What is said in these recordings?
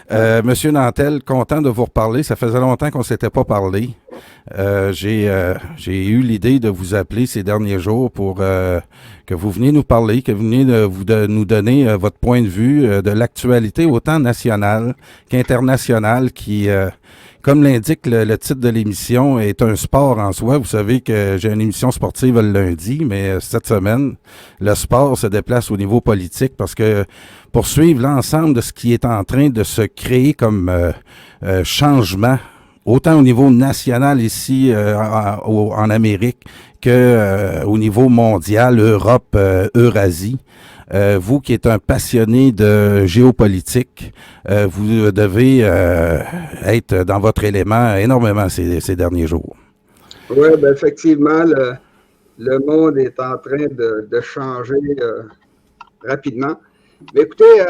Monsieur Nantel, content de vous reparler. Ça faisait longtemps qu'on ne s'était pas parlé. J'ai eu l'idée de vous appeler ces derniers jours pour que vous veniez nous parler, que vous veniez nous donner votre point de vue de l'actualité autant nationale qu'internationale qui, comme l'indique le titre de l'émission, est un sport en soi. Vous savez que j'ai une émission sportive le lundi, mais cette semaine, le sport se déplace au niveau politique parce que pour suivre l'ensemble de ce qui est en train de se créer comme changement, autant au niveau national ici en Amérique que au niveau mondial, Europe, Eurasie. Vous qui êtes un passionné de géopolitique, vous devez être dans votre élément énormément ces derniers jours. Oui, ben effectivement, le monde est en train de changer rapidement. Mais écoutez,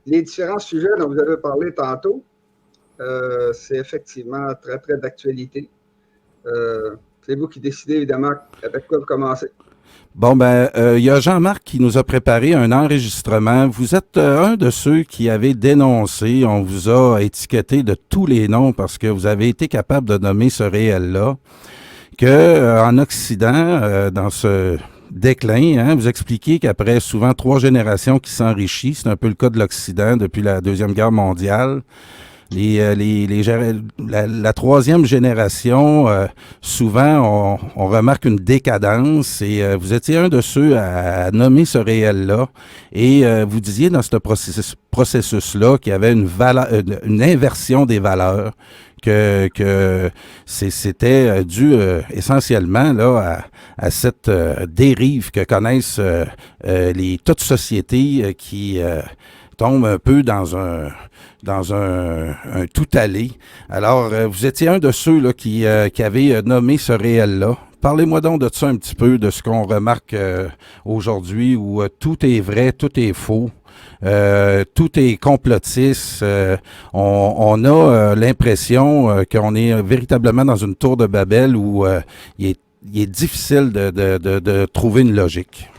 les différents sujets dont vous avez parlé tantôt, c'est effectivement très, très d'actualité. C'est vous qui décidez, évidemment, avec quoi vous commencez. Bon, ben, y a Jean-Marc qui nous a préparé un enregistrement. Vous êtes un de ceux qui avez dénoncé, on vous a étiqueté de tous les noms parce que vous avez été capable de nommer ce réel-là, que en Occident, dans ce déclin, hein, vous expliquez qu'après souvent 3 générations qui s'enrichissent, c'est un peu le cas de l'Occident depuis la Deuxième Guerre mondiale, la troisième génération, souvent, on remarque une décadence et vous étiez un de ceux à nommer ce réel-là et vous disiez dans ce processus-là qu'il y avait une inversion des valeurs, que c'était dû essentiellement là à cette dérive que connaissent toutes sociétés qui tombent un peu dans un tout-aller. Alors, vous étiez un de ceux là, qui avait nommé ce réel-là. Parlez-moi donc de ça un petit peu, de ce qu'on remarque aujourd'hui, où tout est vrai, tout est faux. Tout est complotiste. On a l'impression qu'on est véritablement dans une tour de Babel où il est difficile de trouver une logique.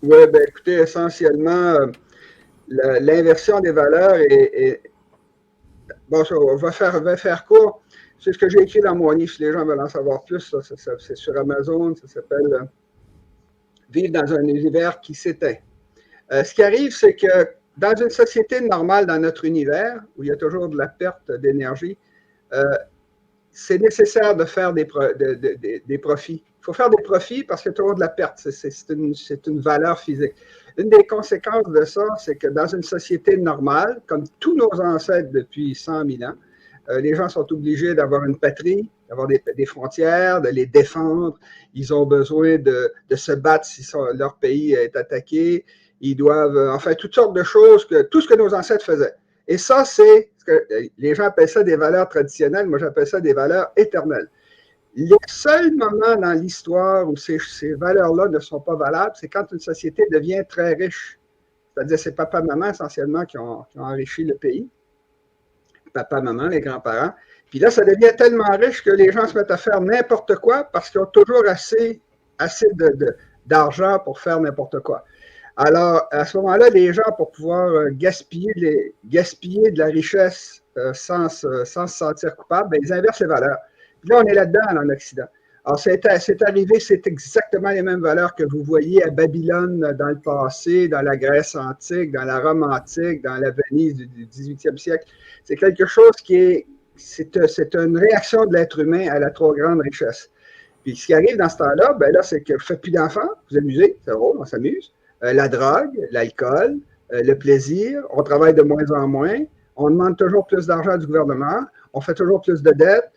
Oui, bien écoutez, essentiellement, l'inversion des valeurs est. Bon, on va faire court. C'est ce que j'ai écrit dans mon livre. Si les gens veulent en savoir plus, c'est sur Amazon. Ça s'appelle Vivre dans un univers qui s'éteint. Ce qui arrive, c'est que dans une société normale, dans notre univers, où il y a toujours de la perte d'énergie, c'est nécessaire de faire des profits. Il faut faire des profits parce qu'il y a toujours de la perte. C'est une valeur physique. Une des conséquences de ça, c'est que dans une société normale, comme tous nos ancêtres depuis 100 000 ans, les gens sont obligés d'avoir une patrie, d'avoir des frontières, de les défendre. Ils ont besoin de se battre si leur pays est attaqué. Ils doivent, enfin, toutes sortes de choses, tout ce que nos ancêtres faisaient. Et ça, c'est ce que les gens appellent ça des valeurs traditionnelles. Moi, j'appelle ça des valeurs éternelles. Les seuls moments dans l'histoire où ces valeurs-là ne sont pas valables, c'est quand une société devient très riche. C'est-à-dire, c'est papa-maman essentiellement qui ont enrichi le pays. Papa-maman, les grands-parents. Puis là, ça devient tellement riche que les gens se mettent à faire n'importe quoi parce qu'ils ont toujours assez d'argent pour faire n'importe quoi. Alors, à ce moment-là, les gens, pour pouvoir gaspiller de la richesse sans se sentir coupable, bien, ils inversent les valeurs. Puis là, on est là-dedans en Occident. Alors, c'est arrivé, c'est exactement les mêmes valeurs que vous voyez à Babylone dans le passé, dans la Grèce antique, dans la Rome antique, dans la Venise du 18e siècle. C'est quelque chose c'est une réaction de l'être humain à la trop grande richesse. Puis ce qui arrive dans ce temps-là, ben là, c'est que vous ne faites plus d'enfants, vous amusez, c'est drôle, on s'amuse. La drogue, l'alcool, le plaisir, on travaille de moins en moins, on demande toujours plus d'argent du gouvernement, on fait toujours plus de dettes,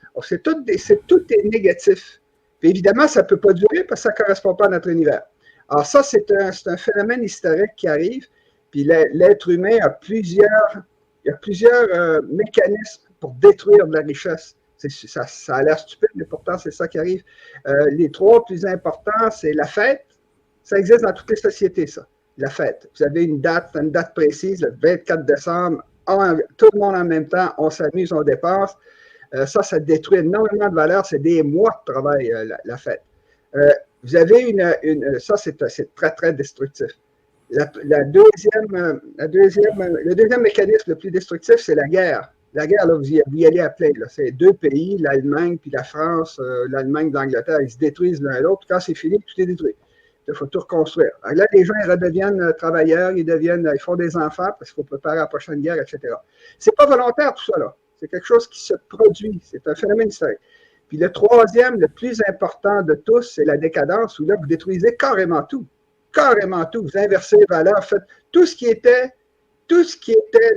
tout est négatif. Puis évidemment, ça ne peut pas durer parce que ça ne correspond pas à notre univers. Alors ça, c'est un phénomène historique qui arrive, puis l'être humain a plusieurs mécanismes pour détruire de la richesse. Ça a l'air stupide, mais pourtant, c'est ça qui arrive. Les 3 plus importants, c'est la fête. Ça existe dans toutes les sociétés, ça, la fête. Vous avez une date précise, le 24 décembre, tout le monde en même temps, on s'amuse, on dépasse. Ça détruit énormément de valeur. C'est des mois de travail, la fête. Vous avez ça, c'est très, très destructif. le deuxième mécanisme le plus destructif, c'est la guerre. La guerre, là, vous y allez à plein. C'est deux pays, l'Allemagne puis la France, l'Allemagne et l'Angleterre, ils se détruisent l'un l'autre. Quand c'est fini, tout est détruit. Il faut tout reconstruire. Alors là, les gens, ils redeviennent travailleurs, ils font des enfants parce qu'il faut préparer la prochaine guerre, etc. C'est pas volontaire, tout ça, là. C'est quelque chose qui se produit. C'est un phénomène historique. Puis le troisième, le plus important de tous, c'est la décadence, où là, vous détruisez carrément tout. Carrément tout. Vous inversez les valeurs, faites tout ce qui était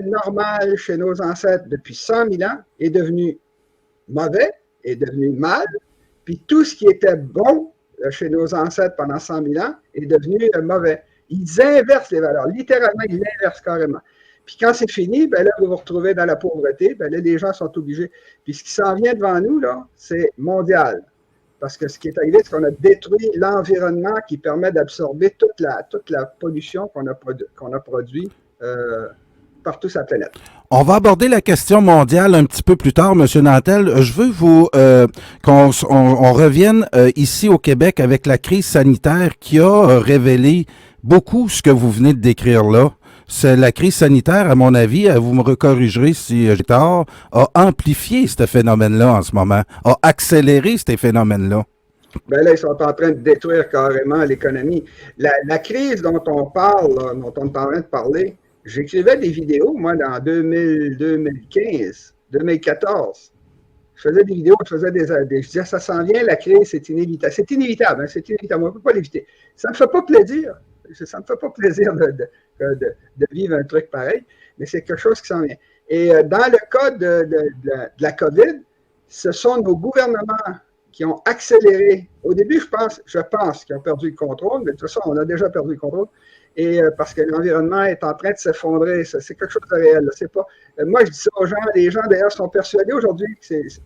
normal chez nos ancêtres depuis 100 000 ans est devenu mauvais, est devenu mal, puis tout ce qui était bon chez nos ancêtres pendant 100 000 ans est devenu mauvais. Ils inversent les valeurs, littéralement, ils l'inversent carrément. Puis quand c'est fini, ben là, vous vous retrouvez dans la pauvreté, ben là, les gens sont obligés. Puis ce qui s'en vient devant nous, là, c'est mondial. Parce que ce qui est arrivé, c'est qu'on a détruit l'environnement qui permet d'absorber toute la pollution qu'on a produite partout sur la planète. On va aborder la question mondiale un petit peu plus tard, M. Nantel. Je veux qu'on revienne ici au Québec avec la crise sanitaire qui a révélé beaucoup ce que vous venez de décrire là. C'est la crise sanitaire, à mon avis, vous me recorrigerez si j'ai tort, a amplifié ce phénomène-là en ce moment, a accéléré ces phénomènes-là. Ben là, ils sont en train de détruire carrément l'économie. La crise dont on parle, là, dont on est en train de parler, j'écrivais des vidéos, moi, dans 2015, 2014. Je faisais des vidéos, je disais, ça s'en vient, la crise, c'est inévitable. C'est inévitable, hein, c'est inévitable, on ne peut pas l'éviter. Ça ne me fait pas plaisir. Ça ne me fait pas plaisir de vivre un truc pareil, mais c'est quelque chose qui s'en vient. Et dans le cas de la COVID, ce sont nos gouvernements qui ont accéléré. Au début, je pense qu'ils ont perdu le contrôle, mais de toute façon, on a déjà perdu le contrôle. Et parce que l'environnement est en train de s'effondrer. C'est quelque chose de réel. C'est pas, moi, je dis ça aux gens. Les gens, d'ailleurs, sont persuadés aujourd'hui.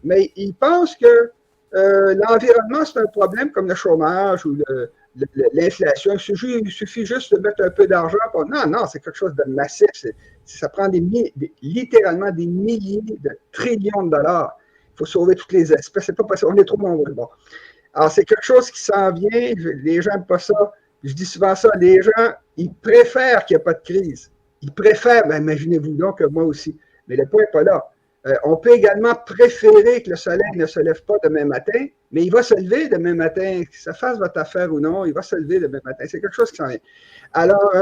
Mais ils pensent que l'environnement, c'est un problème comme le chômage ou l'inflation. Il suffit juste de mettre un peu d'argent. Non, c'est quelque chose de massif. Ça prend littéralement des milliers de trillions de dollars. Il faut sauver toutes les espèces. C'est pas possible. On est trop nombreux. Bon. Alors, c'est quelque chose qui s'en vient. Les gens n'aiment pas ça. Je dis souvent ça. Les gens, ils préfèrent qu'il n'y ait pas de crise. Ils préfèrent, ben, imaginez-vous donc que moi aussi. Mais le point n'est pas là. On peut également préférer que le soleil ne se lève pas demain matin, mais il va se lever demain matin. Que ça fasse votre affaire ou non, il va se lever demain matin. C'est quelque chose qui s'en vient. Alors,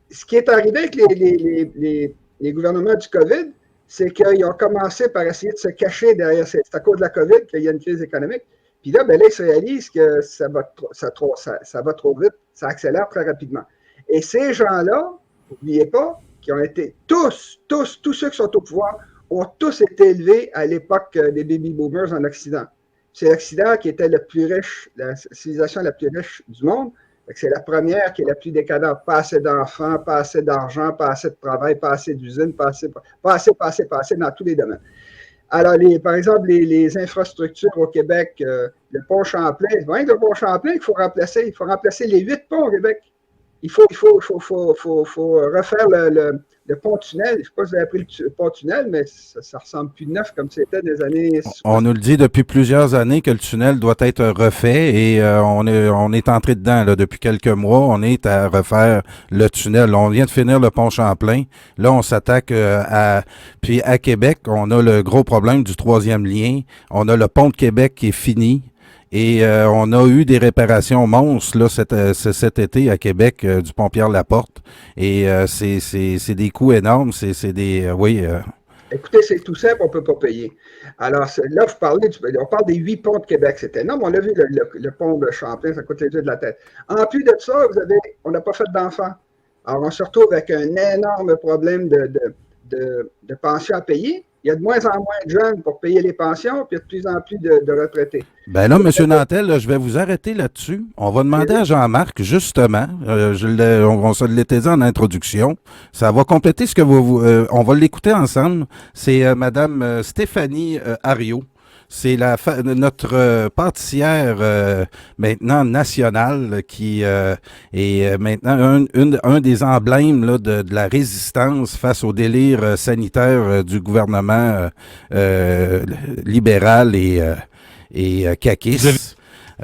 ce qui est arrivé avec les gouvernements du COVID, c'est qu'ils ont commencé par essayer de se cacher derrière. C'est à cause de la COVID qu'il y a une crise économique. Puis là, ben là, ils se réalisent que ça va trop vite, ça accélère très rapidement. Et ces gens-là, n'oubliez pas, qui ont été tous ceux qui sont au pouvoir, ont tous été élevés à l'époque des baby boomers en Occident. C'est l'Occident qui était le plus riche, la civilisation la plus riche du monde. C'est la première qui est la plus décadente. Pas assez d'enfants, pas assez d'argent, pas assez de travail, pas assez d'usines, pas assez dans tous les domaines. Alors, par exemple, les infrastructures au Québec, le pont Champlain, c'est vrai que le pont Champlain qu'il faut remplacer. Il faut remplacer les 8 ponts au Québec. Il faut refaire le pont-tunnel. Je ne sais pas si vous avez appris le pont-tunnel, mais ça ressemble plus neuf comme c'était des années 60. On nous le dit depuis plusieurs années que le tunnel doit être refait et on est entré dedans là, depuis quelques mois. On est à refaire le tunnel. On vient de finir le pont Champlain. Là, on s'attaque Puis à Québec, on a le gros problème du 3e lien. On a le pont de Québec qui est fini. Et on a eu des réparations monstres là, cet été à Québec du pont Pierre-Laporte. Et c'est des coûts énormes. Écoutez, c'est tout simple, on ne peut pas payer. Alors là, on parle des 8 ponts de Québec. C'est énorme. On a vu le pont de Champlain, ça coûte les yeux de la tête. En plus de ça, on n'a pas fait d'enfants. Alors, on se retrouve avec un énorme problème de pensions à payer. Il y a de moins en moins de jeunes pour payer les pensions, puis il y a de plus en plus de retraités. Ben là, M. Nantel, là, je vais vous arrêter là-dessus. On va demander à Jean-Marc, justement, on se l'était dit en introduction, ça va compléter ce que on va l'écouter ensemble. C'est Mme Stéphanie Ariot. C'est notre pâtissière maintenant nationale qui est maintenant un des emblèmes là, de la résistance face au délire sanitaire du gouvernement libéral et caquiste.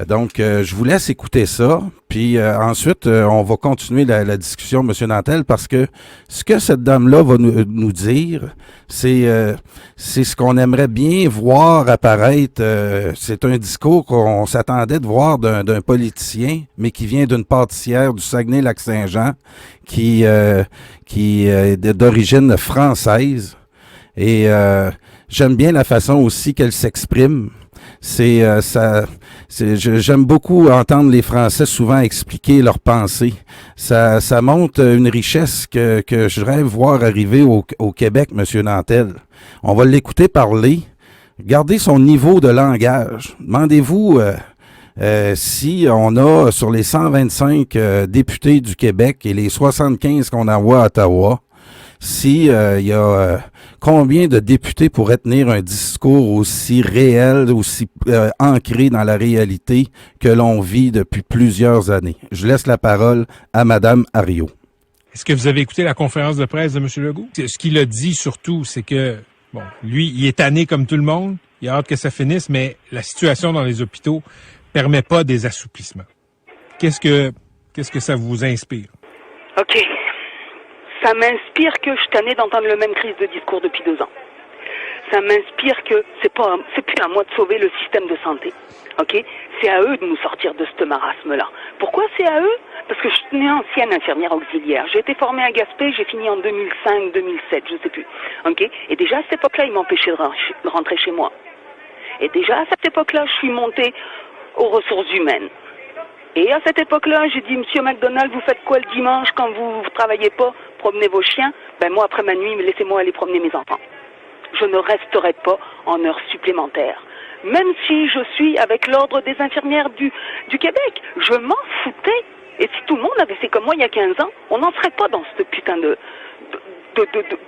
Donc, je vous laisse écouter ça, puis ensuite, on va continuer la discussion, M. Nantel, parce que ce que cette dame-là va nous dire, c'est ce qu'on aimerait bien voir apparaître. C'est un discours qu'on s'attendait de voir d'un politicien, mais qui vient d'une pâtissière du Saguenay-Lac-Saint-Jean, qui est d'origine française. Et j'aime bien la façon aussi qu'elle s'exprime. J'aime beaucoup entendre les Français souvent expliquer leurs pensées. Ça montre une richesse que je rêve voir arriver au Québec, M. Nantel. On va l'écouter parler. Regardez son niveau de langage. Demandez-vous si on a sur les 125 députés du Québec et les 75 qu'on envoie à Ottawa, si il y a combien de députés pourraient tenir un discours aussi réel, aussi ancré dans la réalité que l'on vit depuis plusieurs années. Je laisse la parole à Mme Arreault. Est-ce que vous avez écouté la conférence de presse de M. Legault? Ce qu'il a dit surtout, c'est que, bon, lui, il est tanné comme tout le monde, il a hâte que ça finisse, mais la situation dans les hôpitaux permet pas des assouplissements. Qu'est-ce que ça vous inspire? OK. Ça m'inspire que je suis tannée d'entendre le même crise de discours depuis 2 ans. Ça m'inspire que c'est plus à moi de sauver le système de santé. OK? C'est à eux de nous sortir de ce marasme-là. Pourquoi c'est à eux? Parce que je suis une ancienne infirmière auxiliaire. J'ai été formée à Gaspé, j'ai fini en 2005, 2007, je sais plus. OK? Et déjà à cette époque-là, ils m'empêchaient de rentrer chez moi. Et déjà à cette époque-là, je suis montée aux ressources humaines. Et à cette époque-là, j'ai dit, Monsieur McDonald, vous faites quoi le dimanche quand vous ne travaillez pas? Promenez vos chiens. Ben moi, après ma nuit, laissez-moi aller promener mes enfants. Je ne resterai pas en heures supplémentaires. Même si je suis avec l'Ordre des infirmières du Québec, je m'en foutais. Et si tout le monde avait fait comme moi il y a 15 ans, on n'en serait pas dans ce putain de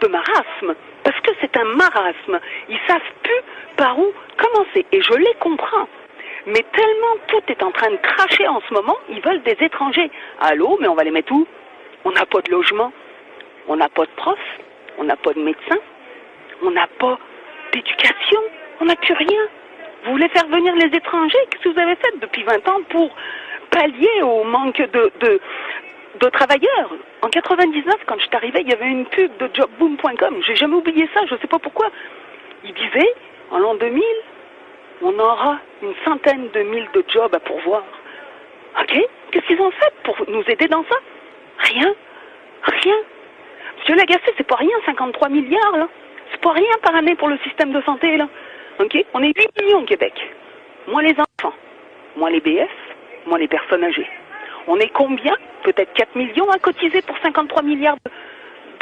marasme. Parce que c'est un marasme. Ils savent plus par où commencer. Et je les comprends. Mais tellement tout est en train de cracher en ce moment, ils veulent des étrangers. Allô, mais on va les mettre où? On n'a pas de logement, on n'a pas de profs, on n'a pas de médecins, on n'a pas d'éducation, on n'a plus rien. Vous voulez faire venir les étrangers? Qu'est-ce que vous avez fait depuis 20 ans pour pallier au manque de travailleurs? En 99, quand je suis arrivée, il y avait une pub de jobboom.com. J'ai jamais oublié ça, je ne sais pas pourquoi. Il disait, en l'an 2000, on aura 100 000 de jobs à pourvoir. OK? Qu'est-ce qu'ils ont fait pour nous aider dans ça? Rien. Rien. Monsieur Lagacé, c'est pas rien, 53 milliards, là. C'est pas rien par année pour le système de santé, là. OK? On est 8 millions au Québec. Moins les enfants, moins les BF, moins les personnes âgées. On est combien? Peut-être 4 millions à cotiser pour 53 milliards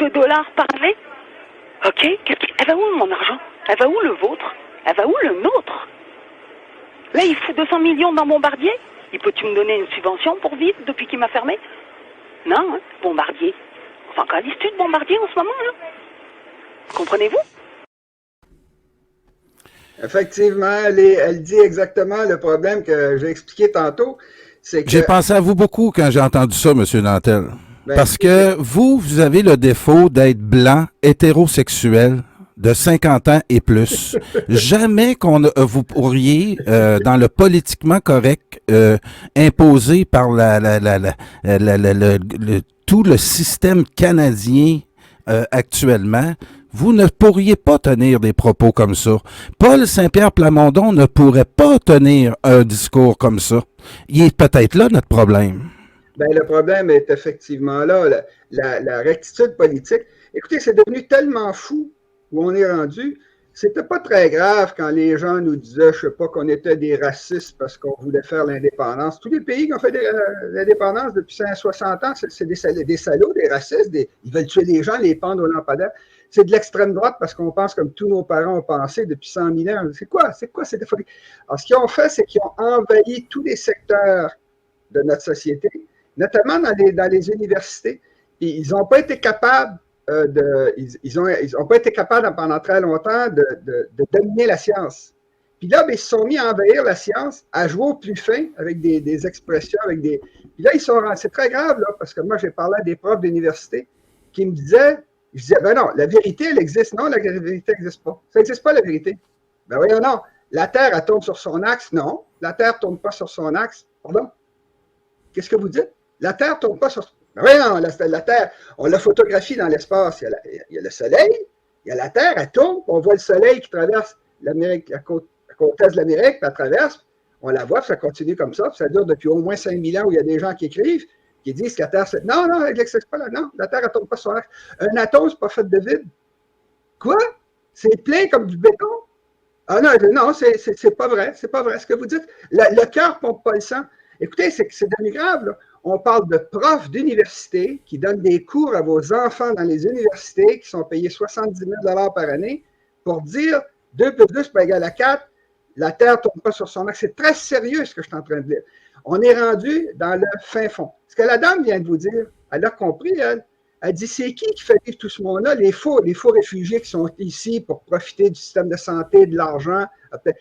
de dollars par année? OK? Elle va où, mon argent? Elle va où le vôtre? Elle va où le nôtre? Là, il fout 200 millions dans Bombardier. Il peut-tu me donner une subvention pour vivre depuis qu'il m'a fermé? Non, hein? Bombardier. Enfin, encore l'histoire de Bombardier en ce moment, là. Comprenez-vous? Effectivement, elle dit exactement le problème que j'ai expliqué tantôt. C'est que... J'ai pensé à vous beaucoup quand j'ai entendu ça, M. Nantel. Parce que vous avez le défaut d'être blanc, hétérosexuel, de 50 ans et plus. Jamais vous pourriez, dans le politiquement correct, imposé par tout le système canadien actuellement, vous ne pourriez pas tenir des propos comme ça. Paul Saint-Pierre Plamondon ne pourrait pas tenir un discours comme ça. Il est peut-être là notre problème. Ben, le problème est effectivement là, la rectitude politique. Écoutez, c'est devenu tellement fou où on est rendu. C'était pas très grave quand les gens nous disaient, je sais pas, qu'on était des racistes parce qu'on voulait faire l'indépendance. Tous les pays qui ont fait l'indépendance depuis 160 ans, c'est des salauds, des racistes, ils veulent tuer les gens, les pendre aux lampadaires. C'est de l'extrême droite parce qu'on pense comme tous nos parents ont pensé depuis 100 000 ans. C'est quoi cette folie? Alors, ce qu'ils ont fait, c'est qu'ils ont envahi tous les secteurs de notre société, notamment dans les universités. Et ils n'ont pas été capables ils ont pas été capables pendant très longtemps de dominer la science. Puis là, ils se sont mis à envahir la science, à jouer au plus fin avec des expressions, Puis là, c'est très grave, là, parce que moi, j'ai parlé à des profs d'université qui me disaient, je disais, ben non, la vérité, elle existe. Non, la vérité n'existe pas. Ça n'existe pas, la vérité. Ben voyons, non. La Terre, elle tourne sur son axe, non. La Terre ne tourne pas sur son axe. Pardon? Qu'est-ce que vous dites? La Terre ne tourne pas sur... Oui, non, la Terre, on la photographie dans l'espace. Il y a le Soleil, il y a la Terre, elle tourne, on voit le Soleil qui traverse l'Amérique, la côte est de l'Amérique, puis elle traverse, on la voit, puis ça continue comme ça, puis ça dure depuis au moins 5000 ans où il y a des gens qui écrivent, qui disent que la Terre, c'est... Non, elle n'existe pas là, non, la Terre, elle ne tourne pas sur l'axe. Un atome, c'est pas fait de vide. Quoi? C'est plein comme du béton? Ah non, c'est pas vrai, c'est pas vrai. Ce que vous dites, le cœur ne pompe pas le sang. Écoutez, c'est devenu grave, là. On parle de profs d'université qui donnent des cours à vos enfants dans les universités qui sont payés 70 000 par année pour dire 2 plus 2 c'est égal à 4, la Terre ne tourne pas sur son axe. C'est très sérieux ce que je suis en train de dire. On est rendu dans le fin fond. Ce que la dame vient de vous dire, elle a compris, elle dit c'est qui fait vivre tout ce monde-là? Les faux réfugiés qui sont ici pour profiter du système de santé, de l'argent.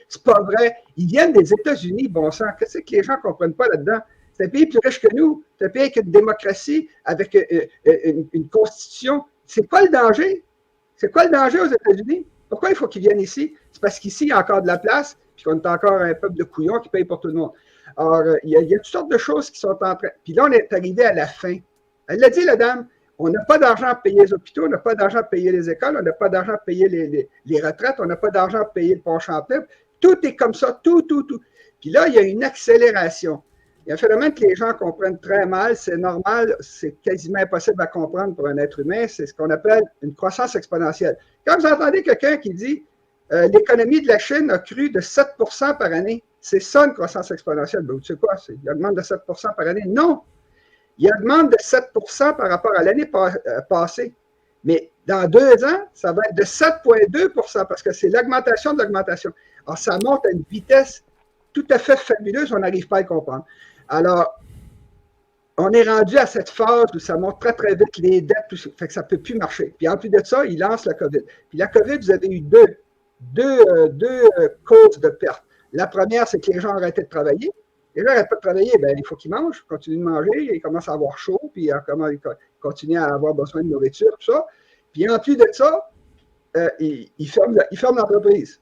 C'est pas vrai. Ils viennent des États-Unis, bon sang. Qu'est-ce que les gens ne comprennent pas là-dedans? C'est un pays plus riche que nous. C'est un pays avec une démocratie, avec une constitution. C'est quoi le danger? C'est quoi le danger aux États-Unis? Pourquoi il faut qu'ils viennent ici? C'est parce qu'ici, il y a encore de la place, puis qu'on est encore un peuple de couillons qui paye pour tout le monde. Alors, il y a toutes sortes de choses qui sont en train... Puis là, on est arrivé à la fin. Elle l'a dit, la dame, on n'a pas d'argent à payer les hôpitaux, on n'a pas d'argent à payer les écoles, on n'a pas d'argent à payer les retraites, on n'a pas d'argent à payer le pont Champlain. Tout est comme ça, tout. Puis là, il y a une accélération. Il y a un phénomène que les gens comprennent très mal, c'est normal, c'est quasiment impossible à comprendre pour un être humain, c'est ce qu'on appelle une croissance exponentielle. Quand vous entendez quelqu'un qui dit l'économie de la Chine a cru de 7% par année, c'est ça une croissance exponentielle. Ben, vous savez quoi, il augmente de 7% par année? Non! Il augmente de 7% par rapport à l'année passée. Mais dans 2 ans, ça va être de 7,2% parce que c'est l'augmentation de l'augmentation. Alors, ça monte à une vitesse tout à fait fabuleuse, on n'arrive pas à le comprendre. Alors, on est rendu à cette phase où ça monte très, très vite, les dettes, fait que ça ne peut plus marcher. Puis en plus de ça, il lance la COVID. Puis la COVID, vous avez eu deux causes de perte. La première, c'est que les gens ont arrêté de travailler. Les gens n'arrêtent pas de travailler, bien, il faut qu'ils mangent, continuent de manger, ils commencent à avoir chaud, puis ils continuent à avoir besoin de nourriture, tout ça. Puis en plus de ça, ils ferment l'entreprise.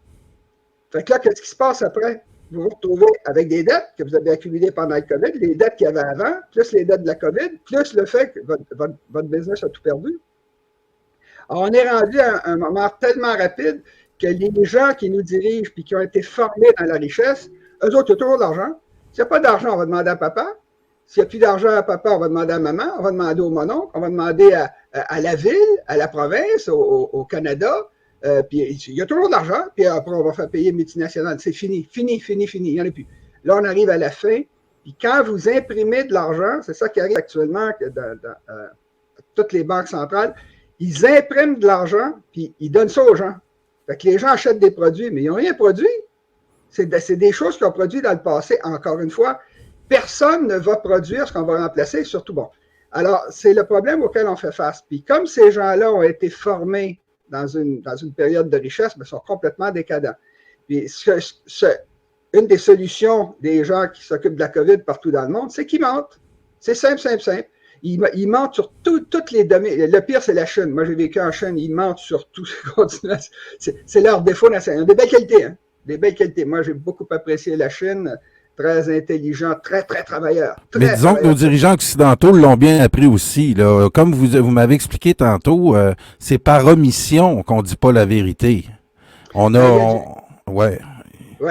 Fait que là, qu'est-ce qui se passe après? Vous vous retrouvez avec des dettes que vous avez accumulées pendant le COVID, les dettes qu'il y avait avant, plus les dettes de la COVID, plus le fait que votre business a tout perdu. Alors, on est rendu à un moment tellement rapide que les gens qui nous dirigent et qui ont été formés dans la richesse, eux autres, il y a toujours de l'argent. S'il n'y a pas d'argent, on va demander à papa. S'il n'y a plus d'argent à papa, on va demander à maman, on va demander au mononcle, on va demander à la ville, à la province, au Canada. Puis il y a toujours de l'argent, puis après, on va faire payer multinationales. C'est fini, il n'y en a plus. Là, on arrive à la fin, puis quand vous imprimez de l'argent, c'est ça qui arrive actuellement dans toutes les banques centrales, ils impriment de l'argent, puis ils donnent ça aux gens. Fait que les gens achètent des produits, mais ils n'ont rien produit. C'est des choses qu'ils ont produit dans le passé. Encore une fois, personne ne va produire ce qu'on va remplacer, surtout bon. Alors, c'est le problème auquel on fait face. Puis comme ces gens-là ont été formés dans une période de richesse, mais sont complètement décadents. Puis une des solutions des gens qui s'occupent de la COVID partout dans le monde, c'est qu'ils mentent. C'est simple. Ils mentent sur toutes les domaines. Le pire, c'est la Chine. Moi, j'ai vécu en Chine. Ils mentent sur tout. C'est leur défaut national. Ils ont des belles qualités, hein? Des belles qualités. Moi, j'ai beaucoup apprécié la Chine. Très intelligent, très travailleur. Mais disons que nos dirigeants occidentaux l'ont bien appris aussi. Là. Comme vous m'avez expliqué tantôt, c'est par omission qu'on ne dit pas la vérité. Ouais,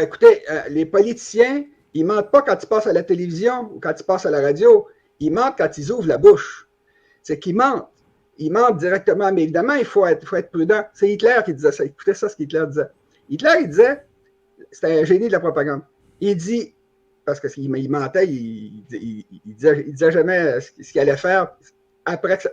écoutez, les politiciens, ils mentent pas quand ils passent à la télévision ou quand ils passent à la radio. Ils mentent quand ils ouvrent la bouche. C'est qu'ils mentent. Ils mentent directement. Mais évidemment, il faut être prudent. C'est Hitler qui disait ça. Écoutez ça, ce qu'Hitler disait. Hitler, il disait, c'était un génie de la propagande. Il dit, parce qu'il mentait, il disait jamais ce qu'il allait faire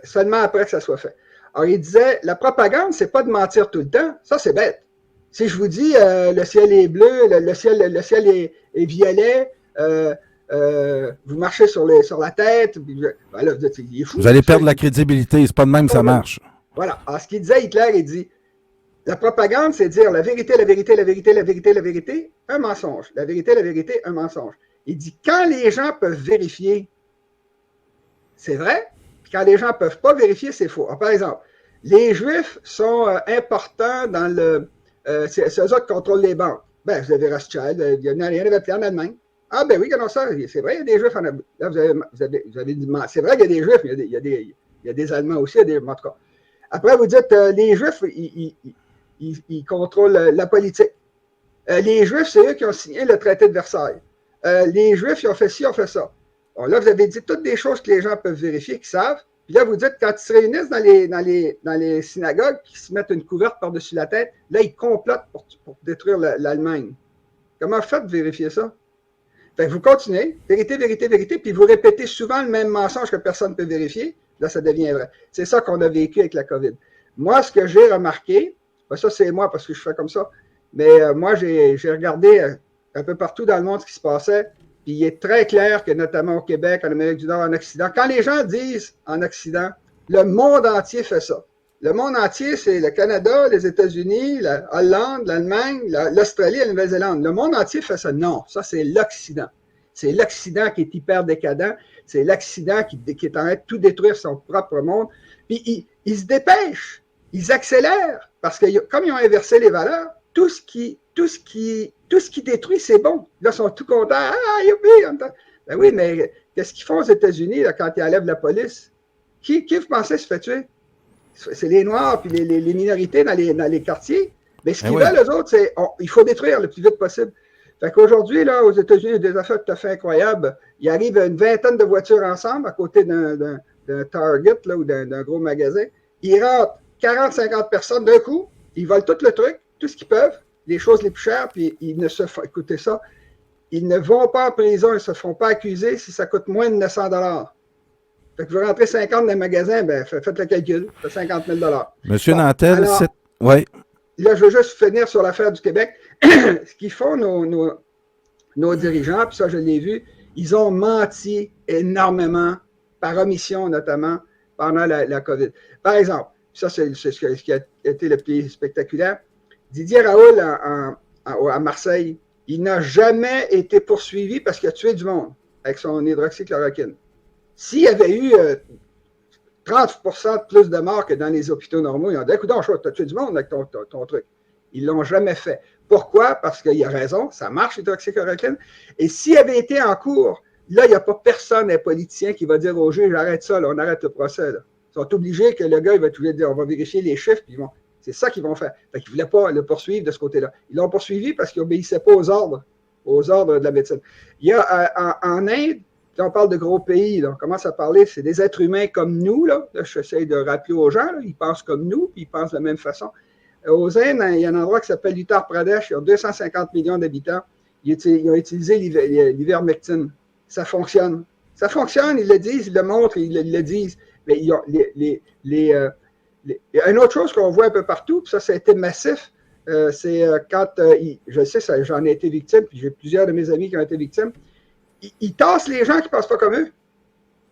seulement après que ça soit fait. Alors, il disait, la propagande, c'est pas de mentir tout le temps. Ça, c'est bête. Si je vous dis, le ciel est bleu, le ciel est violet, vous marchez sur la tête, ben là, il est fou. Vous allez perdre la crédibilité, c'est pas de même que ça marche. Voilà. Alors, ce qu'il disait, Hitler, il dit, la propagande, c'est dire la vérité, un mensonge. La vérité, un mensonge. Il dit, quand les gens peuvent vérifier, c'est vrai, puis quand les gens ne peuvent pas vérifier, c'est faux. Alors, par exemple, les Juifs sont importants dans c'est eux qui contrôlent les banques. Ben, vous avez Rothschild, il y en avait plein en Allemagne. Ah, ben oui, non, ça, c'est vrai, il y a des Juifs en Abou. Là, vous avez dit, c'est vrai qu'il y a des Juifs, mais il y a des Allemands aussi, en tout cas. Après, vous dites, les Juifs, ils contrôlent la politique. Les Juifs, c'est eux qui ont signé le traité de Versailles. Les Juifs, ils ont fait ci, ils ont fait ça. Bon, là, vous avez dit toutes des choses que les gens peuvent vérifier, qu'ils savent. Puis là, vous dites, quand ils se réunissent dans les synagogues, qu'ils se mettent une couverte par-dessus la tête, là, ils complotent pour détruire l'Allemagne. Comment vous faites de vérifier ça? Fait que vous continuez, vérité, vérité, vérité, puis vous répétez souvent le même mensonge que personne ne peut vérifier. Là, ça devient vrai. C'est ça qu'on a vécu avec la COVID. Moi, ce que j'ai remarqué, ben ça, c'est moi parce que je fais comme ça, mais moi, j'ai regardé un peu partout dans le monde ce qui se passait, puis il est très clair que, notamment au Québec, en Amérique du Nord, en Occident, quand les gens disent en Occident, le monde entier fait ça. Le monde entier, c'est le Canada, les États-Unis, la Hollande, l'Allemagne, l'Australie et la Nouvelle-Zélande. Le monde entier fait ça. Non, ça, c'est l'Occident. C'est l'Occident qui est hyper décadent. C'est l'Occident qui est en train de tout détruire son propre monde. Puis, ils se dépêchent. Ils accélèrent. Parce que, comme ils ont inversé les valeurs, tout ce qui détruit, c'est bon. Là, ils sont tout contents. Ah, youpi! Ben oui, mais qu'est-ce qu'ils font aux États-Unis là, quand ils enlèvent la police? Qui vous pensez se fait tuer? C'est les Noirs puis les minorités dans les quartiers. Mais ce qu'ils veulent, eux autres, c'est il faut détruire le plus vite possible. Fait qu'aujourd'hui, là, aux États-Unis, il y a des affaires tout à fait incroyables. Il arrive une vingtaine de voitures ensemble à côté d'un Target là, ou d'un gros magasin. Ils rentrent 40-50 personnes d'un coup. Ils volent tout le truc, tout ce qu'ils peuvent, les choses les plus chères, puis ils ne se font, écoutez ça, ils ne vont pas en prison, ils ne se font pas accuser si ça coûte moins de 900 $. Fait que vous rentrez 50 dans le magasin, ben faites le calcul, c'est 50 000 $. Monsieur Nantel, oui. Là, je veux juste finir sur l'affaire du Québec. Ce qu'ils font, nos dirigeants, puis ça, je l'ai vu, ils ont menti énormément, par omission notamment, pendant la COVID. Par exemple, ça, c'est ce qui a été le plus spectaculaire. Didier Raoult, à Marseille, il n'a jamais été poursuivi parce qu'il a tué du monde avec son hydroxychloroquine. S'il y avait eu 30% de plus de morts que dans les hôpitaux normaux, ils ont dit, écoute, tu as tué du monde avec ton truc. Ils ne l'ont jamais fait. Pourquoi? Parce qu'il y a raison, ça marche, l'hydroxychloroquine. Et s'il avait été en cours, là, il n'y a pas personne, un politicien, qui va dire au juge, arrête ça, là, on arrête le procès. Là. Ils sont obligés que le gars, il va toujours dire, on va vérifier les chiffres, puis c'est ça qu'ils vont faire. Fait qu'ils ne voulaient pas le poursuivre de ce côté-là. Ils l'ont poursuivi parce qu'ils n'obéissaient pas aux ordres de la médecine. Il y a en Inde, quand on parle de gros pays, là, on commence à parler, c'est des êtres humains comme nous, là j'essaie de rappeler aux gens, là, ils pensent comme nous, puis ils pensent de la même façon. Aux Indes, il y a un endroit qui s'appelle Uttar Pradesh, il y a 250 millions d'habitants, ils ont utilisé l'ivermectine. Ça fonctionne. Ça fonctionne, ils le disent, ils le montrent, ils le disent. Mais il y a une autre chose qu'on voit un peu partout, puis ça a été massif, c'est quand, je sais, j'en ai été victime, puis j'ai plusieurs de mes amis qui ont été victimes, ils tassent les gens qui ne pensent pas comme eux.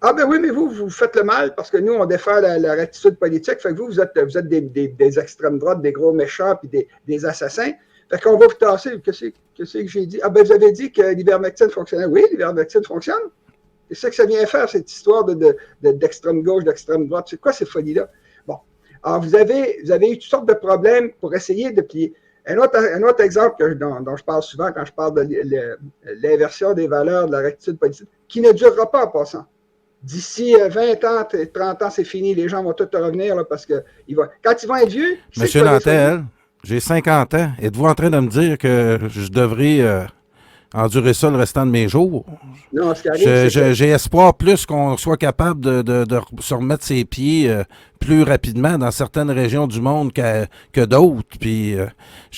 Ah ben oui, mais vous faites le mal parce que nous, on défend la rectitude politique. Fait que vous êtes des extrêmes droites, des gros méchants puis des assassins. Fait qu'on va vous tasser. Qu'est-ce que j'ai dit? Ah ben vous avez dit que l'ivermectine fonctionnait. Oui, l'ivermectine fonctionne. C'est ça que ça vient faire, cette histoire d'extrême gauche, d'extrême droite. C'est quoi ces folies-là? Bon. Alors, vous avez eu toutes sortes de problèmes pour essayer de plier. Un autre exemple dont je parle souvent quand je parle de l'inversion des valeurs de la rectitude politique, qui ne durera pas en passant. D'ici 20 ans, 30 ans, c'est fini. Les gens vont tous revenir là, parce que quand ils vont être vieux... Monsieur Nantel, j'ai 50 ans. Êtes-vous en train de me dire que je devrais endurer ça le restant de mes jours? Non, ce qui arrive, j'ai espoir plus qu'on soit capable de se remettre ses pieds plus rapidement dans certaines régions du monde que d'autres. Puis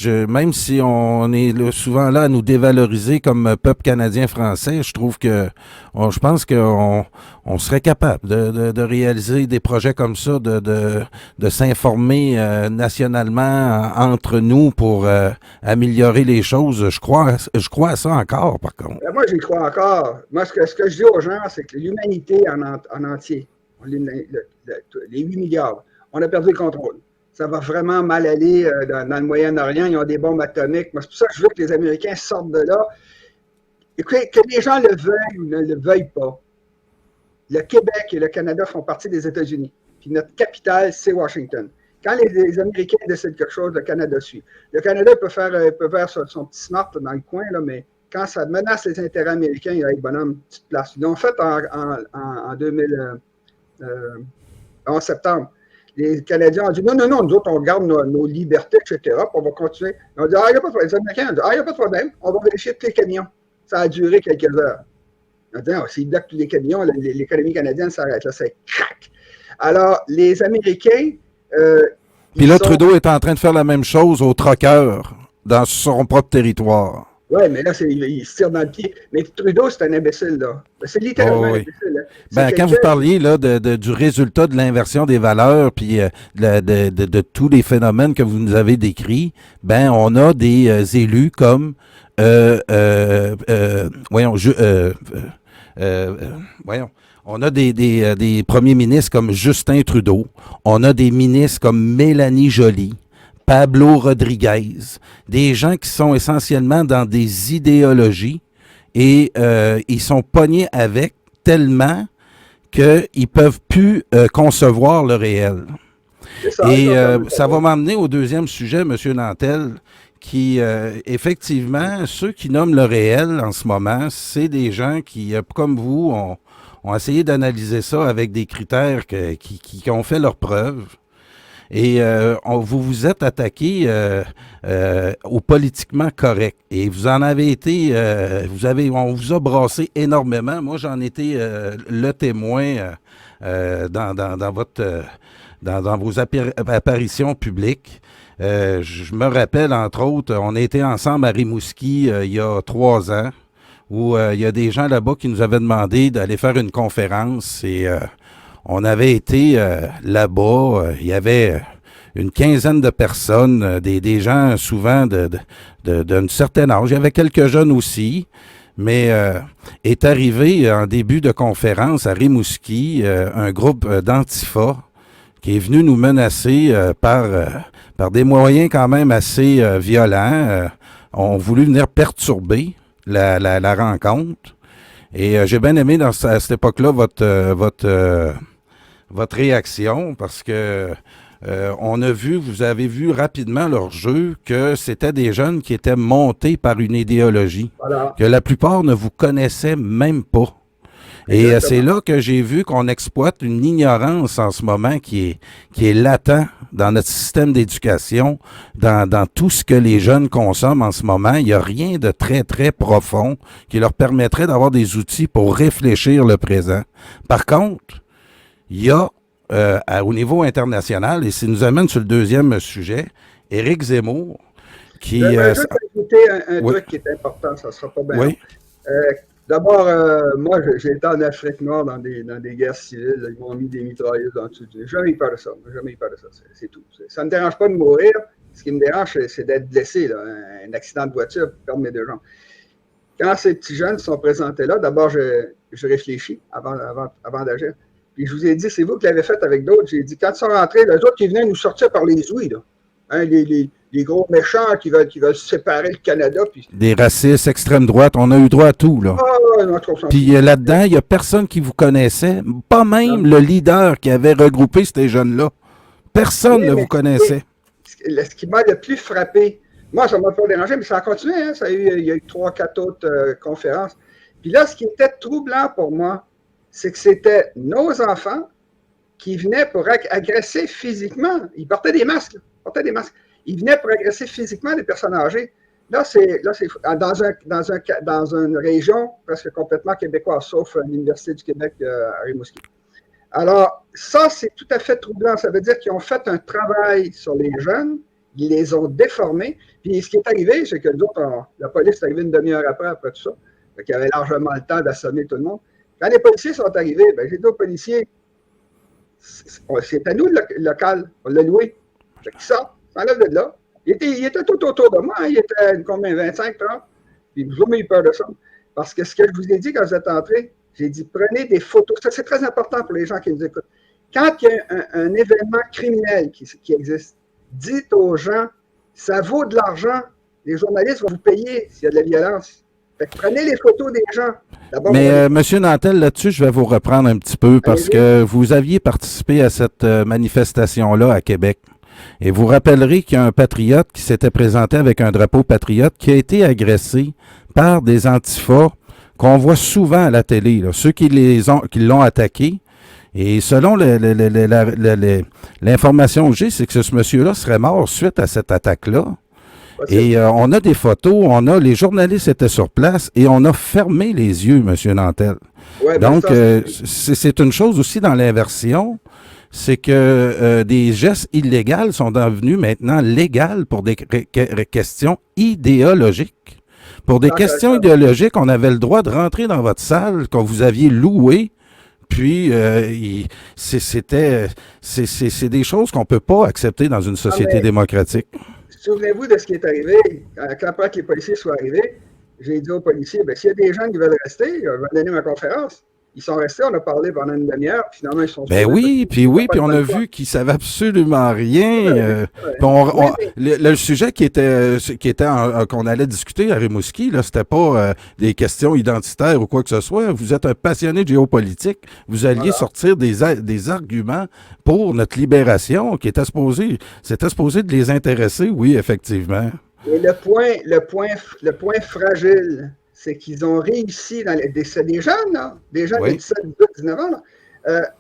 même si on est souvent là à nous dévaloriser comme peuple canadien-français, je trouve que je pense qu'on serait capable de réaliser des projets comme ça, de s'informer nationalement entre nous pour améliorer les choses. Je crois à ça encore, par contre. Moi, j'y crois encore. Moi, ce que je dis aux gens, c'est que l'humanité en entier, les 8 milliards, on a perdu le contrôle. Ça va vraiment mal aller dans le Moyen-Orient. Ils ont des bombes atomiques. Moi, c'est pour ça que je veux que les Américains sortent de là. Et que les gens le veuillent ou ne le veuillent pas. Le Québec et le Canada font partie des États-Unis. Puis notre capitale, c'est Washington. Quand les Américains décident quelque chose, le Canada suit. Le Canada peut faire son petit smart dans le coin, là, mais quand ça menace les intérêts américains, il y a bonhomme, petite place. Ils l'ont fait en 11 septembre. Les Canadiens ont dit non, nous autres, on garde nos libertés, etc. Puis on va continuer. Ils ont dit il n'y a pas de problème. Les Américains ont dit il n'y a pas de problème, on va vérifier tous les camions. Ça a duré quelques heures. Ils ont dit s'ils bloquent tous les camions, l'économie canadienne s'arrête. Là, c'est crac. Alors, les Américains. Puis là, Trudeau est en train de faire la même chose aux troqueurs dans son propre territoire. Oui, mais là, il se tire dans le pied. Mais Trudeau, c'est un imbécile, là. C'est littéralement un imbécile. Quand vous parliez là, du résultat de l'inversion des valeurs puis de tous les phénomènes que vous nous avez décrits, on a des élus comme on a des premiers ministres comme Justin Trudeau, on a des ministres comme Mélanie Joly, Pablo Rodriguez, des gens qui sont essentiellement dans des idéologies et ils sont pognés avec tellement qu'ils ne peuvent plus concevoir le réel. Ça va m'emmener au deuxième sujet, M. Nantel, qui, effectivement, ceux qui nomment le réel en ce moment, c'est des gens qui, comme vous, ont essayé d'analyser ça avec des critères qui ont fait leurs preuves. Et vous vous êtes attaqué au politiquement correct. Et vous en avez été, on vous a brassé énormément. Moi, j'en étais le témoin dans vos apparitions publiques. Je me rappelle, entre autres, on était ensemble à Rimouski il y a 3 ans, où il y a des gens là-bas qui nous avaient demandé d'aller faire une conférence et on avait été là-bas, il y avait une quinzaine de personnes, des gens souvent d'un certain âge. Il y avait quelques jeunes aussi, mais est arrivé en début de conférence à Rimouski un groupe d'Antifa qui est venu nous menacer par des moyens quand même assez violents. Ont voulu venir perturber la rencontre. Et j'ai bien aimé à cette époque-là votre réaction parce que vous avez vu rapidement leur jeu que c'était des jeunes qui étaient montés par une idéologie, que la plupart ne vous connaissaient même pas. Et c'est là que j'ai vu qu'on exploite une ignorance en ce moment qui est latent dans notre système d'éducation, dans tout ce que les jeunes consomment en ce moment. Il n'y a rien de très, très profond qui leur permettrait d'avoir des outils pour réfléchir le présent. Par contre, il y a au niveau international, et ça nous amène sur le deuxième sujet, Éric Zemmour, qui... J'aimerais juste ajouter un truc qui est important, ça ne sera pas bien. Oui. D'abord, moi, j'ai été en Afrique noire dans des guerres civiles. Ils m'ont mis des mitrailleuses en dessous. J'ai jamais eu peur de ça. C'est tout. Ça ne me dérange pas de mourir. Ce qui me dérange, c'est d'être blessé. Là. Un accident de voiture pour perdre mes 2 jambes. Quand ces petits jeunes sont présentés là, d'abord, je réfléchis avant d'agir. Puis je vous ai dit, c'est vous qui l'avez fait avec d'autres. J'ai dit, quand ils sont rentrés, les autres qui venaient nous sortir par les ouïes, là. Hein, les gros méchants qui veulent séparer le Canada. Puis... Des racistes, extrême droite, on a eu droit à tout, là. Puis là-dedans, il n'y a personne qui vous connaissait, pas même le leader qui avait regroupé ces jeunes-là. Personne ne vous connaissait. Ce qui m'a le plus frappé, moi, ça m'a pas dérangé, mais ça a continué. Hein, il y a eu 3-4 autres conférences. Puis là, ce qui était troublant pour moi, c'est que c'était nos enfants qui venaient pour agresser physiquement. Ils portaient des masques. Ils venaient pour agresser physiquement des personnes âgées. Là, c'est dans une région presque complètement québécoise, sauf l'Université du Québec à Rimouski. Alors, ça, c'est tout à fait troublant. Ça veut dire qu'ils ont fait un travail sur les jeunes, ils les ont déformés. Puis ce qui est arrivé, c'est que la police est arrivée une demi-heure après tout ça. Donc, il y avait largement le temps d'assommer tout le monde. Quand les policiers sont arrivés, j'ai dit aux policiers, c'est à nous le local, on l'a loué. Fait qu'il sort, s'enlève de là. Il était tout autour de moi, il était combien, 25, 30? Puis vous jamais eu peur de ça. Parce que ce que je vous ai dit quand vous êtes entrés, j'ai dit prenez des photos. Ça, c'est très important pour les gens qui nous écoutent. Quand il y a un événement criminel qui existe, dites aux gens, ça vaut de l'argent. Les journalistes vont vous payer s'il y a de la violence. Fait que prenez les photos des gens. Mais M. Nantel, là-dessus, je vais vous reprendre un petit peu parce que vous aviez participé à cette manifestation-là à Québec. Et vous rappellerez qu'il y a un patriote qui s'était présenté avec un drapeau patriote qui a été agressé par des antifas qu'on voit souvent à la télé, là, ceux qui l'ont attaqué. Et selon l'information que j'ai, c'est que ce monsieur-là serait mort suite à cette attaque-là. Et on a des photos, les journalistes étaient sur place et on a fermé les yeux, M. Nantel. Ouais, donc, c'est une chose aussi dans l'inversion, c'est que des gestes illégaux sont devenus maintenant légaux pour des questions idéologiques. Pour des questions idéologiques, on avait le droit de rentrer dans votre salle que vous aviez louée. Puis, c'est des choses qu'on ne peut pas accepter dans une société démocratique. Souvenez-vous de ce qui est arrivé après que les policiers soient arrivés. J'ai dit aux policiers, s'il y a des gens qui veulent rester, je vais donner ma conférence. Ils sont restés, on a parlé pendant une demi-heure, puis finalement, ils sont... puis on a vu qu'ils savaient absolument rien. Le sujet qu'on allait discuter à Rimouski, là, c'était pas des questions identitaires ou quoi que ce soit. Vous êtes un passionné de géopolitique. Vous alliez sortir des arguments pour notre libération c'était supposé de les intéresser, oui, effectivement. Et le point fragile, c'est qu'ils ont réussi, c'est des jeunes, là, des jeunes de 17, 18, 19 ans, là,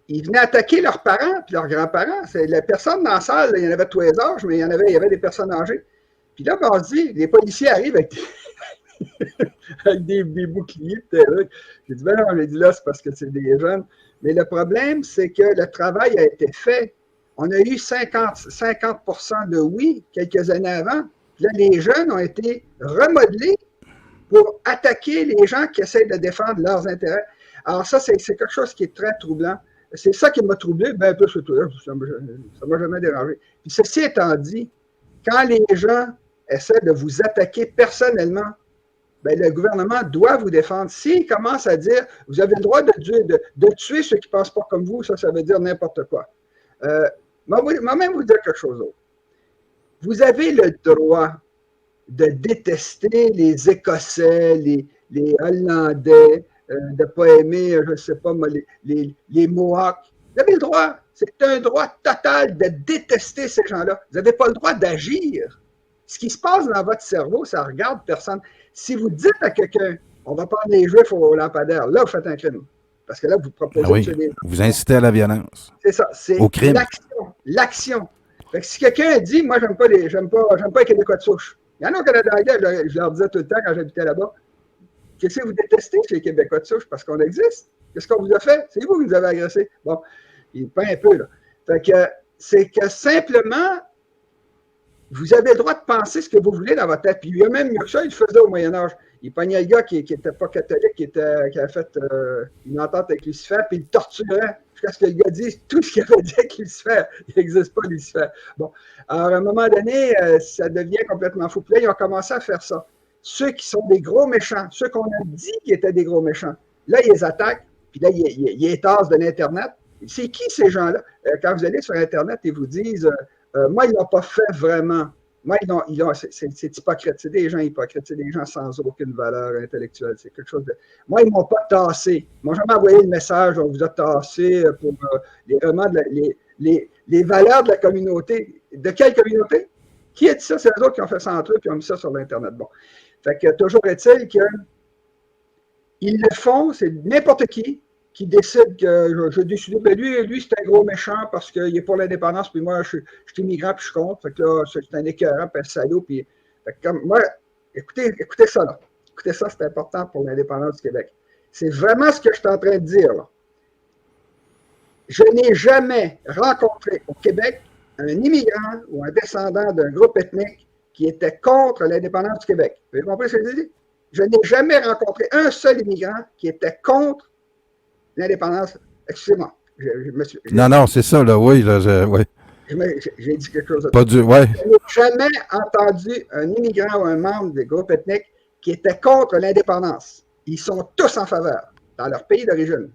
ils venaient attaquer leurs parents puis leurs grands-parents. Les personnes dans la salle, là, il y en avait de tous les âges, mais il y avait des personnes âgées. Puis là, on se dit, les policiers arrivent avec des boucliers. J'ai dit, non, j'ai dit là, c'est parce que c'est des jeunes. Mais le problème, c'est que le travail a été fait. On a eu 50% de oui quelques années avant. Puis là, les jeunes ont été remodelés pour attaquer les gens qui essaient de défendre leurs intérêts. Alors ça, c'est quelque chose qui est très troublant. C'est ça qui m'a troublé, un peu sur tout, ça ne m'a jamais dérangé. Puis ceci étant dit, quand les gens essaient de vous attaquer personnellement, le gouvernement doit vous défendre. S'il commence à dire, vous avez le droit de tuer ceux qui ne pensent pas comme vous, ça veut dire n'importe quoi. Moi même vous dire quelque chose d'autre. Vous avez le droit de détester les Écossais, les Hollandais, de ne pas aimer, je ne sais pas, les Mohawks. Vous avez le droit. C'est un droit total de détester ces gens-là. Vous n'avez pas le droit d'agir. Ce qui se passe dans votre cerveau, ça ne regarde personne. Si vous dites à quelqu'un, on va prendre les Juifs au lampadaire, là, vous faites un crime. Parce que là, vous proposez... vous incitez à la violence. C'est ça. C'est l'action. Fait que si quelqu'un dit, moi, j'aime pas les Québécois de souche. Il y en a au Canada anglais, je leur disais tout le temps quand j'habitais là-bas, qu'est-ce que vous détestez chez les Québécois de souche parce qu'on existe? Qu'est-ce qu'on vous a fait? C'est vous qui nous avez agressés. Bon, il peint un peu, là. Fait que c'est que simplement, vous avez le droit de penser ce que vous voulez dans votre tête. Puis il y a même mieux que ça, il le faisait au Moyen-Âge. Il pognait le gars qui n'était pas catholique, qui avait fait une entente avec Lucifer, puis il le torturait jusqu'à ce que le gars dise tout ce qu'il avait dit avec Lucifer. Il n'existe pas Lucifer. Bon. Alors, à un moment donné, ça devient complètement fou. Puis là, ils ont commencé à faire ça. Ceux qui sont des gros méchants, ceux qu'on a dit qu'ils étaient des gros méchants, là, ils les attaquent, puis là, ils étassent de l'Internet. C'est qui ces gens-là? Quand vous allez sur Internet, ils vous disent moi, ils ne l'ont pas fait vraiment. Moi, c'est hypocrite. C'est des gens hypocrites. C'est des gens sans aucune valeur intellectuelle. C'est quelque chose de... Moi, ils ne m'ont pas tassé. Ils ne m'ont jamais envoyé le message, on vous a tassé pour les valeurs de la communauté. De quelle communauté? Qui a dit ça? C'est eux autres qui ont fait ça entre eux et qui ont mis ça sur l'Internet. Bon. Fait que toujours est-il qu'ils le font, c'est n'importe qui décide que je décide, lui c'est un gros méchant parce qu'il est pour l'indépendance, puis moi, je suis immigrant, puis je suis contre. Fait que là, c'est un écœurant, puis un salaud. Puis, comme moi, écoutez ça, là. Écoutez ça, c'est important pour l'indépendance du Québec. C'est vraiment ce que je suis en train de dire, là. Je n'ai jamais rencontré au Québec un immigrant ou un descendant d'un groupe ethnique qui était contre l'indépendance du Québec. Vous avez compris ce que je dis? Je n'ai jamais rencontré un seul immigrant qui était contre l'indépendance. Excusez-moi. Non, c'est ça, là, oui. Oui. J'ai dit quelque chose de pas du, ouais. Je n'ai jamais entendu un immigrant ou un membre des groupes ethniques qui était contre l'indépendance. Ils sont tous en faveur, dans leur pays d'origine.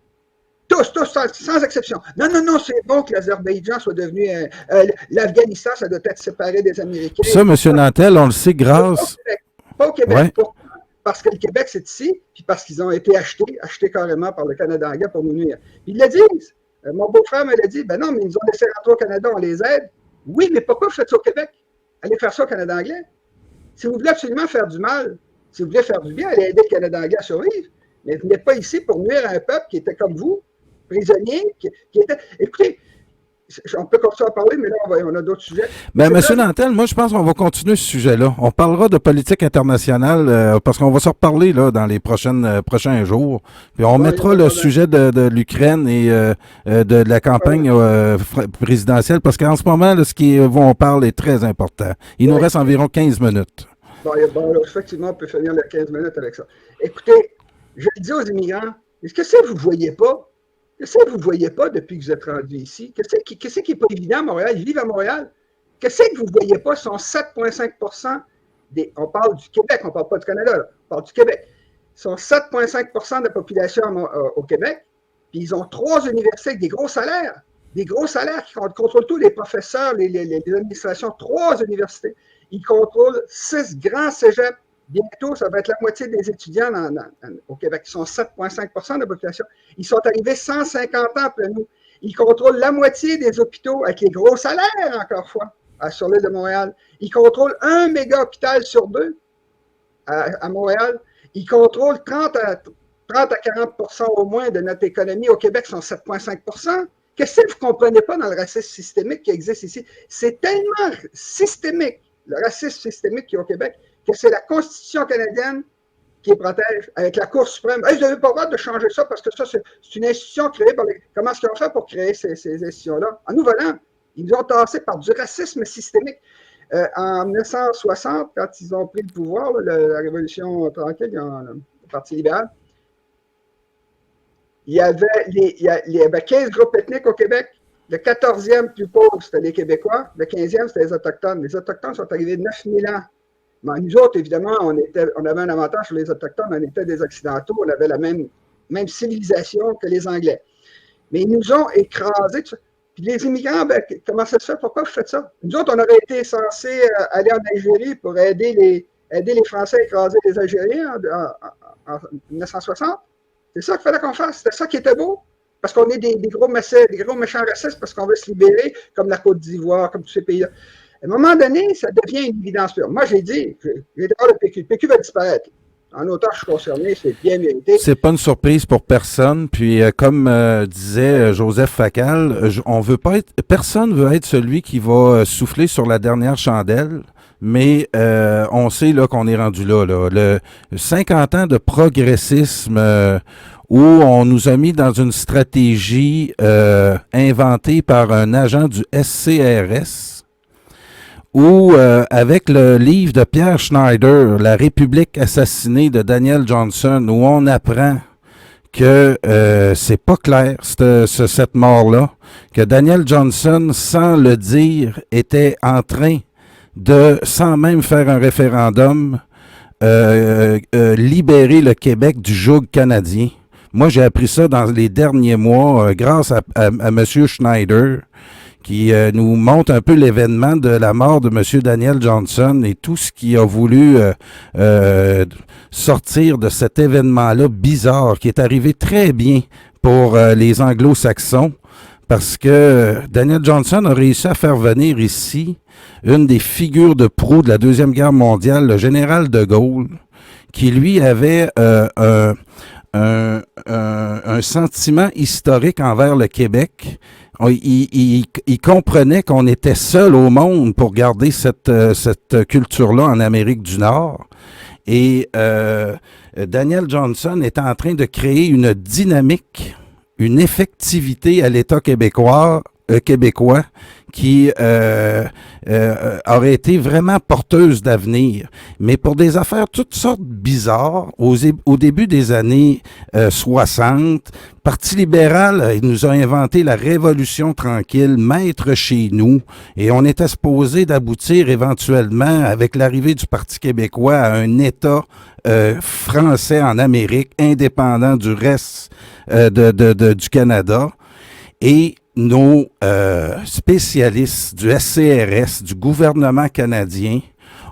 Tous, sans exception. Non, c'est bon que l'Azerbaïdjan soit devenu... l'Afghanistan, ça doit être séparé des Américains. Ça, M. Nantel, on le sait grâce... Pas au Québec. Ouais. Parce que le Québec, c'est ici, puis parce qu'ils ont été achetés carrément par le Canada anglais pour nous nuire. Ils le disent. Mon beau-frère me l'a dit, ben non, mais ils nous ont laissé rentrer au Canada, on les aide. Oui, mais pourquoi vous faites ça au Québec? Allez faire ça au Canada anglais. Si vous voulez absolument faire du mal, si vous voulez faire du bien, allez aider le Canada anglais à survivre. Mais vous n'êtes pas ici pour nuire à un peuple qui était comme vous, prisonnier, qui était... Écoutez, on peut continuer à parler, mais là, on a d'autres sujets. Ben, M. Nantel, moi, je pense qu'on va continuer ce sujet-là. On parlera de politique internationale parce qu'on va se reparler là, dans les prochains jours. Puis on mettra le sujet de l'Ukraine et de la campagne présidentielle parce qu'en ce moment, là, on parle est très important. Il nous reste environ 15 minutes. Bon, effectivement, on peut finir les 15 minutes avec ça. Écoutez, je le dis aux immigrants, est-ce que ça, vous ne voyez pas? Qu'est-ce que vous ne voyez pas depuis que vous êtes rendu ici? Qu'est-ce qui n'est pas évident à Montréal? Ils vivent à Montréal. Qu'est-ce que vous ne voyez pas? Ce sont 7,5 des... On parle du Québec, on ne parle pas du Canada, là, on parle du Québec. Ce sont 7,5 de la population au Québec, puis ils ont 3 universités avec des gros salaires qui contrôlent tous les professeurs, les administrations, 3 universités. Ils contrôlent 6 grands cégeps. Bientôt, ça va être la moitié des étudiants au Québec. Ils sont 7,5 de la population. Ils sont arrivés 150 ans après nous. Ils contrôlent la moitié des hôpitaux avec les gros salaires, encore une fois, sur l'île de Montréal. Ils contrôlent un méga-hôpital sur 2 à Montréal. Ils contrôlent 30 à 40 au moins de notre économie. Au Québec, sont 7,5 Qu'est-ce que vous ne comprenez pas dans le racisme systémique qui existe ici? C'est tellement systémique, le racisme systémique qui est au Québec, que c'est la Constitution canadienne qui protège avec la Cour suprême. Hey, vous n'avez pas le droit de changer ça parce que ça, c'est une institution créée par les... Comment est-ce qu'ils ont fait pour créer ces institutions-là? En nous volant, ils nous ont tassés par du racisme systémique. En 1960, quand ils ont pris le pouvoir, la Révolution tranquille, le Parti libéral, il y avait 15 groupes ethniques au Québec. Le 14e plus pauvre, c'était les Québécois. Le 15e, c'était les Autochtones. Les Autochtones sont arrivés 9000 ans. Mais nous autres, évidemment, on avait un avantage sur les Autochtones. On était des Occidentaux. On avait la même civilisation que les Anglais. Mais ils nous ont écrasés. Puis les immigrants, ben, comment ça se fait? Pourquoi vous faites ça? Nous autres, on aurait été censés aller en Algérie pour aider les Français à écraser les Algériens en 1960. C'est ça qu'il fallait qu'on fasse. C'était ça qui était beau. Parce qu'on est des gros méchants racistes, parce qu'on veut se libérer, comme la Côte d'Ivoire, comme tous ces pays-là. À un moment donné, ça devient une évidence pure. Moi, j'ai dit, j'ai droit le PQ. Le PQ va disparaître. En autant que je suis concerné, c'est bien mérité. C'est pas une surprise pour personne. Puis, comme disait Joseph Facal, personne veut être celui qui va souffler sur la dernière chandelle. Mais on sait là qu'on est rendu là. Le 50 ans de progressisme où on nous a mis dans une stratégie inventée par un agent du SCRS, où avec le livre de Pierre Schneider, La République assassinée de Daniel Johnson, où on apprend que c'est pas clair cette mort-là, que Daniel Johnson, sans le dire, était en train de, sans même faire un référendum, libérer le Québec du joug canadien. Moi, j'ai appris ça dans les derniers mois grâce à M. Schneider, qui nous montre un peu l'événement de la mort de M. Daniel Johnson et tout ce qui a voulu sortir de cet événement-là bizarre, qui est arrivé très bien pour les anglo-saxons, parce que Daniel Johnson a réussi à faire venir ici une des figures de proue de la Deuxième Guerre mondiale, le général de Gaulle, qui lui avait un sentiment historique envers le Québec. Il comprenait qu'on était seul au monde pour garder cette culture-là en Amérique du Nord. Et Daniel Johnson était en train de créer une dynamique, une effectivité à l'État québécois qui aurait été vraiment porteuse d'avenir. Mais pour des affaires toutes sortes bizarres, au début des années 60, Parti libéral, il nous a inventé la Révolution tranquille, maître chez nous, et on était supposé d'aboutir éventuellement, avec l'arrivée du Parti québécois, à un État français en Amérique, indépendant du reste du Canada. Et nos spécialistes du SCRS, du gouvernement canadien,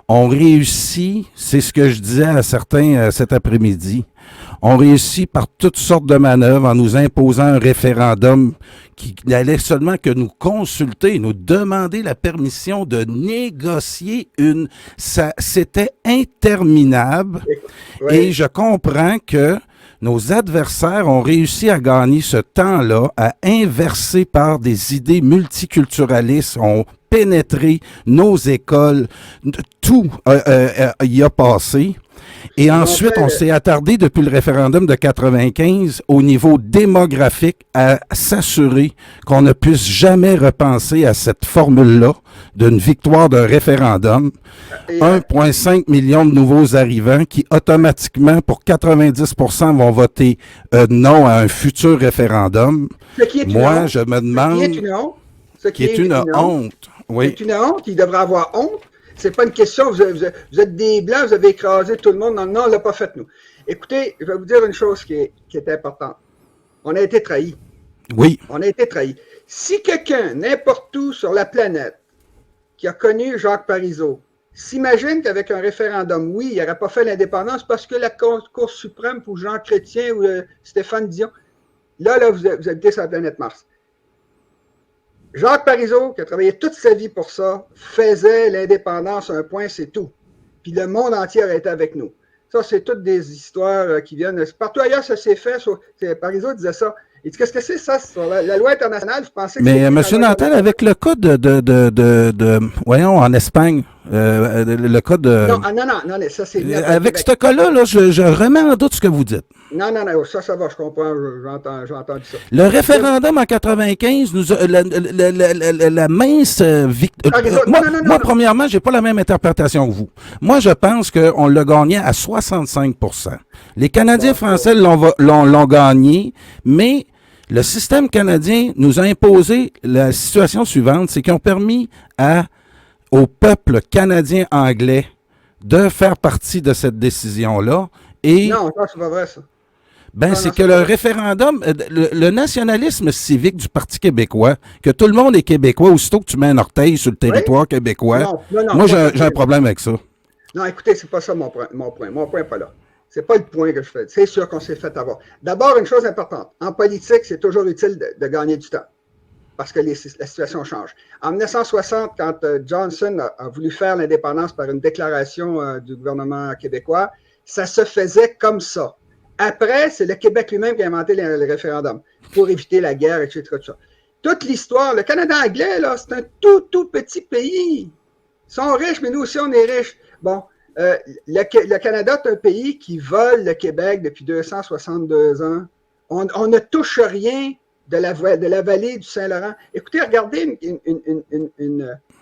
ont réussi, c'est ce que je disais à certains cet après-midi, ont réussi par toutes sortes de manœuvres en nous imposant un référendum qui n'allait seulement que nous consulter, nous demander la permission de négocier c'était interminable. Oui. Et je comprends que nos adversaires ont réussi à gagner ce temps-là, à inverser par des idées multiculturalistes, ont pénétré nos écoles, tout y a passé. Et ensuite, on s'est attardé depuis le référendum de 95 au niveau démographique à s'assurer qu'on ne puisse jamais repenser à cette formule-là d'une victoire d'un référendum. 1,5 million de nouveaux arrivants qui automatiquement, pour 90%, vont voter non à un futur référendum. Moi, je me demande... Ce qui est une honte. Oui. C'est une honte, il devrait avoir honte. C'est pas une question, vous êtes des Blancs, vous avez écrasé tout le monde. Non, on l'a pas fait, nous. Écoutez, je vais vous dire une chose qui est importante. On a été trahis. Oui. On a été trahis. Si quelqu'un, n'importe où sur la planète, qui a connu Jacques Parizeau, s'imagine qu'avec un référendum, oui, il n'aurait pas fait l'indépendance parce que la Cour suprême pour Jean Chrétien ou Stéphane Dion, là, vous habitez sur la planète Mars. Jacques Parizeau, qui a travaillé toute sa vie pour ça, faisait l'indépendance un point, c'est tout. Puis le monde entier aurait été avec nous. Ça, c'est toutes des histoires qui viennent. Partout ailleurs, ça s'est fait. Parizeau disait ça. Il dit, qu'est-ce que c'est ça? Sur la loi internationale, vous pensez que mais M. Nantel, avec le cas voyons, en Espagne, le cas de... Non, ça c'est... Avec ce cas-là, je remets en doute ce que vous dites. Non, ça va, je comprends, j'ai entendu ça. Le référendum en 95, la mince victoire... Moi, premièrement, j'ai pas la même interprétation que vous. Moi, je pense qu'on l'a gagné à 65%. Les Canadiens français l'ont gagné, mais le système canadien nous a imposé la situation suivante, c'est qu'ils ont permis au peuple canadien anglais de faire partie de cette décision-là. Et non, c'est pas vrai, ça. C'est que le référendum, le nationalisme civique du Parti québécois, que tout le monde est québécois, aussitôt que tu mets un orteil sur le territoire québécois, moi j'ai un problème avec ça. Non, écoutez, c'est pas ça mon point. Mon point n'est pas là. C'est pas le point que je fais. C'est sûr qu'on s'est fait avoir. D'abord, une chose importante. En politique, c'est toujours utile de gagner du temps. Parce que la situation change. En 1960, quand Johnson a voulu faire l'indépendance par une déclaration du gouvernement québécois, ça se faisait comme ça. Après, c'est le Québec lui-même qui a inventé le référendum pour éviter la guerre, etc. Toute l'histoire, le Canada anglais, là, c'est un tout petit pays. Ils sont riches, mais nous aussi, on est riches. Bon, le Canada est un pays qui vole le Québec depuis 262 ans. On ne touche rien de la vallée du Saint-Laurent. Écoutez, regardez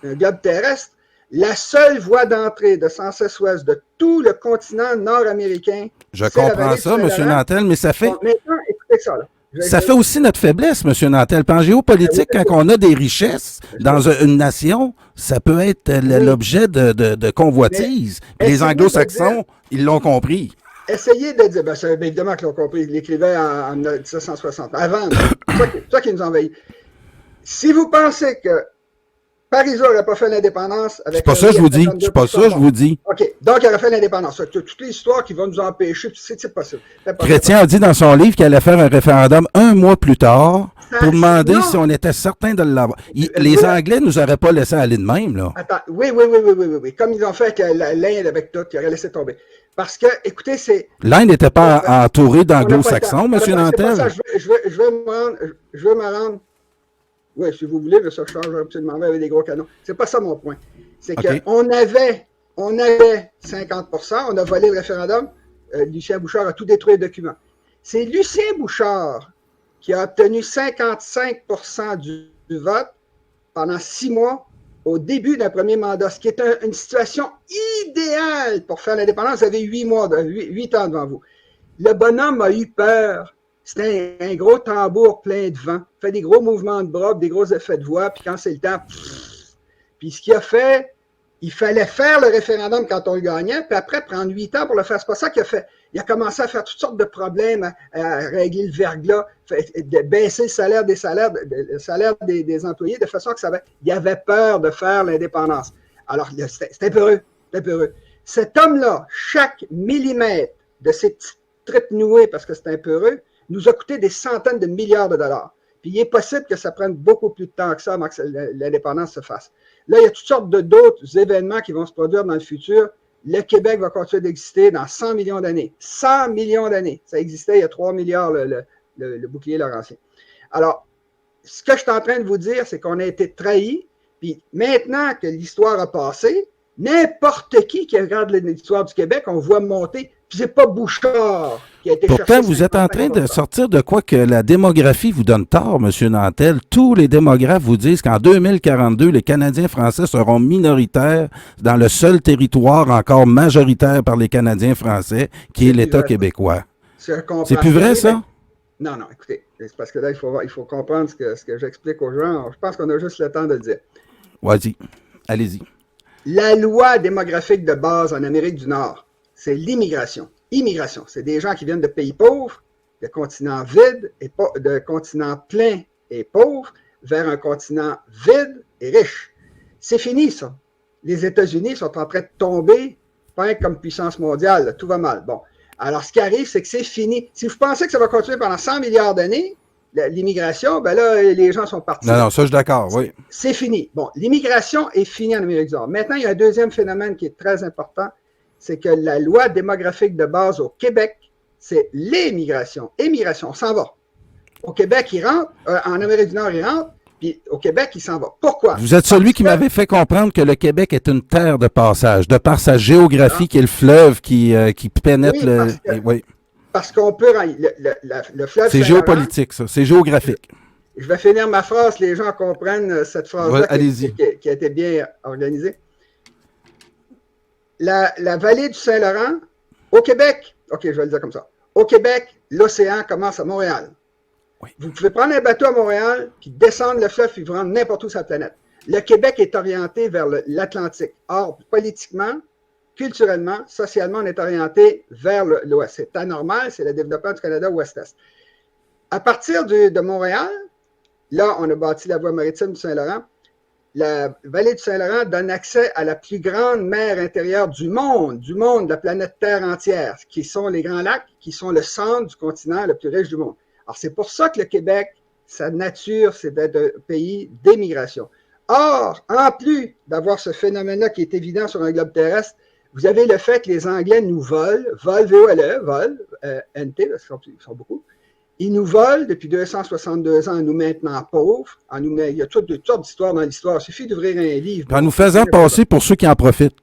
un globe terrestre. La seule voie d'entrée de sens-est-ouest de tout le continent nord-américain. Je comprends ça, M. Nantel, mais ça fait... Bon, maintenant, écoutez ça, là. Ça fait aussi notre faiblesse, M. Nantel. En géopolitique, quand on a des richesses dans une nation, ça peut être l'objet de convoitises. Les Anglo-Saxons, ils l'ont compris. Essayez de dire, c'est évidemment qu'ils l'ont compris, ils l'écrivaient en 1760, avant, c'est toi qui nous envahit. Si vous pensez que Parizeau n'aurait pas fait l'indépendance avec... C'est pas ça que je vous dis. C'est pas ça que je vous dis. OK. Donc, il aurait fait l'indépendance. Toutes les histoires qui vont nous empêcher, c'est possible. Chrétien a dit dans son livre qu'il allait faire un référendum un mois plus tard pour demander si on était certain de l'avoir. Les Anglais ne nous auraient pas laissé aller de même, là. Attends. Oui. Comme ils ont fait avec l'Inde avec tout, ils auraient laissé tomber. Parce que, écoutez, c'est... L'Inde n'était pas entourée d'anglo-saxons, M. Nantel. Je veux me rendre... Oui, si vous voulez, mais ça change absolument avec des gros canons. C'est pas ça mon point. C'est qu'on avait 50%, on a volé le référendum, Lucien Bouchard a tout détruit les documents. C'est Lucien Bouchard qui a obtenu 55% du vote pendant 6 mois au début d'un premier mandat, ce qui est une situation idéale pour faire l'indépendance. Vous avez 8 ans devant vous. Le bonhomme a eu peur. C'était un gros tambour plein de vent. Il fait des gros mouvements de bras, des gros effets de voix, puis quand c'est le temps, puis ce qu'il a fait, il fallait faire le référendum quand on le gagnait, puis après prendre 8 ans pour le faire. C'est pas ça qu'il a fait. Il a commencé à faire toutes sortes de problèmes, à régler le verglas, de baisser le salaire des employés, de façon que il avait peur de faire l'indépendance. Alors, c'était peureux. Cet homme-là, chaque millimètre de ces petites trip-noué parce que c'est un peu heureux, nous a coûté des centaines de milliards de dollars. Puis il est possible que ça prenne beaucoup plus de temps que ça avant que l'indépendance se fasse. Là, il y a toutes sortes d'autres événements qui vont se produire dans le futur. Le Québec va continuer d'exister dans 100 millions d'années. 100 millions d'années. Ça existait il y a 3 milliards, le bouclier laurentien. Alors, ce que je suis en train de vous dire, c'est qu'on a été trahis. Puis maintenant que l'histoire a passé, n'importe qui regarde l'histoire du Québec, on voit monter. Puis c'est pas Bouchard qui a été chercher. Pourtant, vous êtes en train de sortir de quoi que la démographie vous donne tort, M. Nantel. Tous les démographes vous disent qu'en 2042, les Canadiens français seront minoritaires dans le seul territoire encore majoritaire par les Canadiens français, qui est l'État québécois. C'est plus vrai, ça? Non, écoutez, c'est parce que là, il faut comprendre ce que j'explique aux gens. Je pense qu'on a juste le temps de le dire. Vas-y, allez-y. La loi démographique de base en Amérique du Nord, c'est l'immigration. Immigration, c'est des gens qui viennent de pays pauvres, de continents vides, de continents pleins et pauvres, vers un continent vide et riche. C'est fini, ça. Les États-Unis sont en train de tomber, pas comme puissance mondiale, là, tout va mal. Bon. Alors, ce qui arrive, c'est que c'est fini. Si vous pensez que ça va continuer pendant 100 milliards d'années, l'immigration, ben là, les gens sont partis. Non, ça, je suis d'accord, oui. C'est fini. Bon, l'immigration est finie en Amérique du Nord. Maintenant, il y a un deuxième phénomène qui est très important, c'est que la loi démographique de base au Québec, c'est l'émigration. Émigration, on s'en va. Au Québec, il rentre. En Amérique du Nord, il rentre. Puis au Québec, il s'en va. Pourquoi? Vous êtes celui qui m'avait fait comprendre que le Québec est une terre de passage, de par sa géographie, qui est le fleuve qui pénètre oui, parce qu'on peut... Le fleuve... C'est géopolitique, ça. C'est géographique. Je vais finir ma phrase, les gens comprennent cette phrase-là qui a été bien organisée. La vallée du Saint-Laurent, au Québec, OK, je vais le dire comme ça. Au Québec, l'océan commence à Montréal. Oui. Vous pouvez prendre un bateau à Montréal, puis descendre le fleuve, puis vous rendre n'importe où sur la planète. Le Québec est orienté vers l'Atlantique. Or, politiquement, culturellement, socialement, on est orienté vers l'Ouest. C'est anormal, c'est le développement du Canada ouest-est. À partir de Montréal, là, on a bâti la voie maritime du Saint-Laurent. La vallée du Saint-Laurent donne accès à la plus grande mer intérieure du monde, de la planète Terre entière, qui sont les Grands Lacs, qui sont le centre du continent le plus riche du monde. Alors, c'est pour ça que le Québec, sa nature, c'est d'être un pays d'émigration. Or, en plus d'avoir ce phénomène-là qui est évident sur un globe terrestre, vous avez le fait que les Anglais nous volent, V-O-L-E, N-T, parce qu'ils sont beaucoup. Ils nous volent depuis 262 ans en nous maintenant pauvres. Il y a toutes sortes d'histoires dans l'histoire. Il suffit d'ouvrir un livre. En nous faisant passer pour ceux qui en profitent.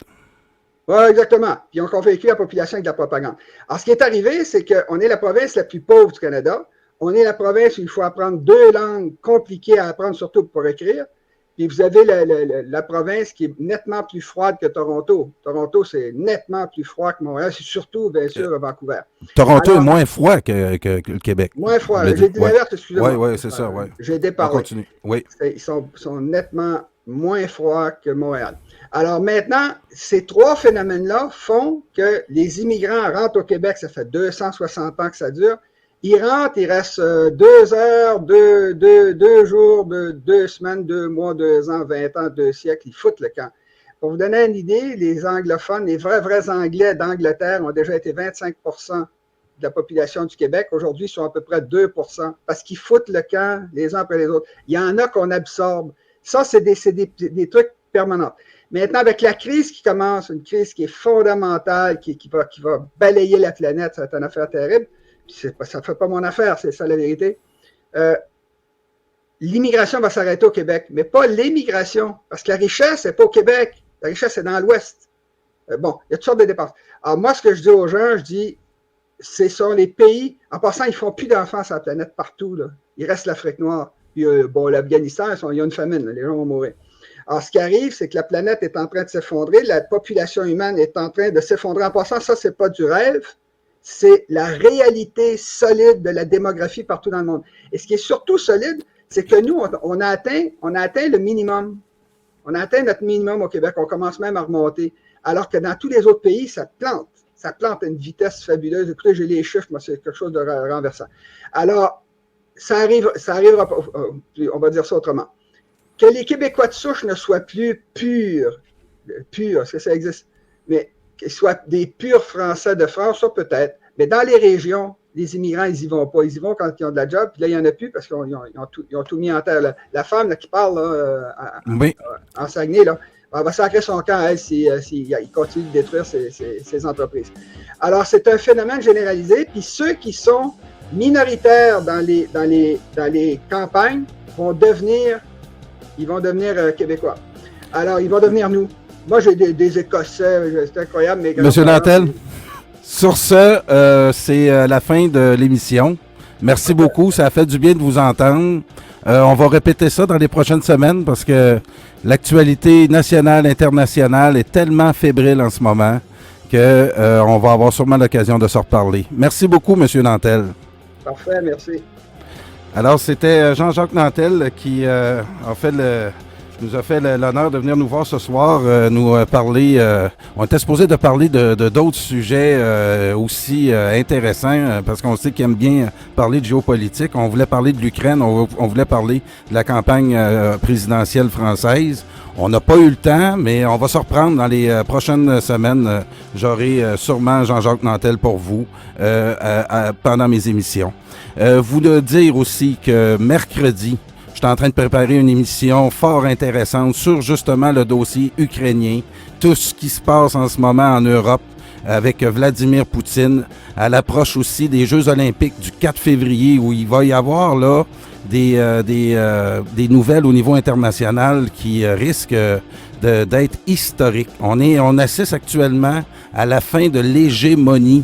Oui, exactement. Puis ils ont convaincu la population avec de la propagande. Alors, ce qui est arrivé, c'est qu'on est la province la plus pauvre du Canada. On est la province où il faut apprendre 2 langues compliquées à apprendre, surtout pour écrire. Puis vous avez la province qui est nettement plus froide que Toronto. Toronto, c'est nettement plus froid que Montréal. C'est surtout, bien sûr, Vancouver. Toronto est moins froid que le Québec. Moins froid. J'ai dit l'inverse, excusez-moi. Oui, c'est ça, oui. J'ai déparlé. On continue, oui. Ils sont nettement moins froids que Montréal. Alors maintenant, ces 3 phénomènes-là font que les immigrants rentrent au Québec. Ça fait 260 ans que ça dure. Ils rentrent, il reste 2 heures, 2 jours, 2 semaines, 2 mois, 2 ans, 20 ans, 2 siècles, ils foutent le camp. Pour vous donner une idée, les anglophones, les vrais Anglais d'Angleterre ont déjà été 25% de la population du Québec. Aujourd'hui, ils sont à peu près 2% parce qu'ils foutent le camp les uns après les autres. Il y en a qu'on absorbe. Ça, c'est des trucs permanents. Maintenant, avec la crise qui commence, une crise qui est fondamentale, qui va balayer la planète, ça va être une affaire terrible. Ça ne fait pas mon affaire, c'est ça la vérité. L'immigration va s'arrêter au Québec, mais pas l'émigration, parce que la richesse n'est pas au Québec, la richesse est dans l'Ouest. Bon, il y a toutes sortes de dépenses. Alors moi, ce que je dis aux gens, je dis, ce sont les pays, en passant, ils ne font plus d'enfants sur la planète partout, là. Il reste l'Afrique noire, puis l'Afghanistan, il y a une famine, là, les gens vont mourir. Alors, ce qui arrive, c'est que la planète est en train de s'effondrer, la population humaine est en train de s'effondrer. En passant, ça, c'est pas du rêve. C'est la réalité solide de la démographie partout dans le monde. Et ce qui est surtout solide, c'est que nous, on a atteint le minimum. On a atteint notre minimum au Québec. On commence même à remonter. Alors que dans tous les autres pays, ça plante. Ça plante à une vitesse fabuleuse. Écoutez, j'ai les chiffres, moi, c'est quelque chose de renversant. Alors, ça arrivera, on va dire ça autrement. Que les Québécois de souche ne soient plus purs, est-ce que ça existe? Mais qu'ils soient des purs Français de France, ça peut-être. Mais dans les régions, les immigrants, ils y vont pas. Ils y vont quand ils ont de la job. Puis là, il n'y en a plus parce qu'ils ont tout mis en terre. La femme là, qui parle là, en Saguenay, là, elle va sacrer son camp, elle, s'il continue de détruire ces entreprises. Alors, c'est un phénomène généralisé. Puis ceux qui sont minoritaires dans les campagnes vont devenir québécois. Alors, ils vont devenir nous. Moi, j'ai des Écossais, c'est incroyable. Monsieur Nantel, sur ce, c'est la fin de l'émission. Merci beaucoup, ça a fait du bien de vous entendre. On va répéter ça dans les prochaines semaines parce que l'actualité nationale, internationale est tellement fébrile en ce moment qu'on va avoir sûrement l'occasion de se reparler. Merci beaucoup, Monsieur Nantel. Parfait, merci. Alors, c'était Jean-Jacques Nantel qui nous a fait l'honneur de venir nous voir ce soir, nous parler. On était supposé de parler de d'autres sujets aussi intéressants, parce qu'on sait qu'il aime bien parler de géopolitique. On voulait parler de l'Ukraine, on voulait parler de la campagne présidentielle française. On n'a pas eu le temps, mais on va se reprendre dans les prochaines semaines. J'aurai sûrement Jean-Jacques Nantel pour vous pendant mes émissions. Vous le dire aussi que mercredi, je suis en train de préparer une émission fort intéressante sur justement le dossier ukrainien, tout ce qui se passe en ce moment en Europe avec Vladimir Poutine, à l'approche aussi des Jeux olympiques du 4 février où il va y avoir là des nouvelles au niveau international qui risquent d'être historiques. On assiste actuellement à la fin de l'hégémonie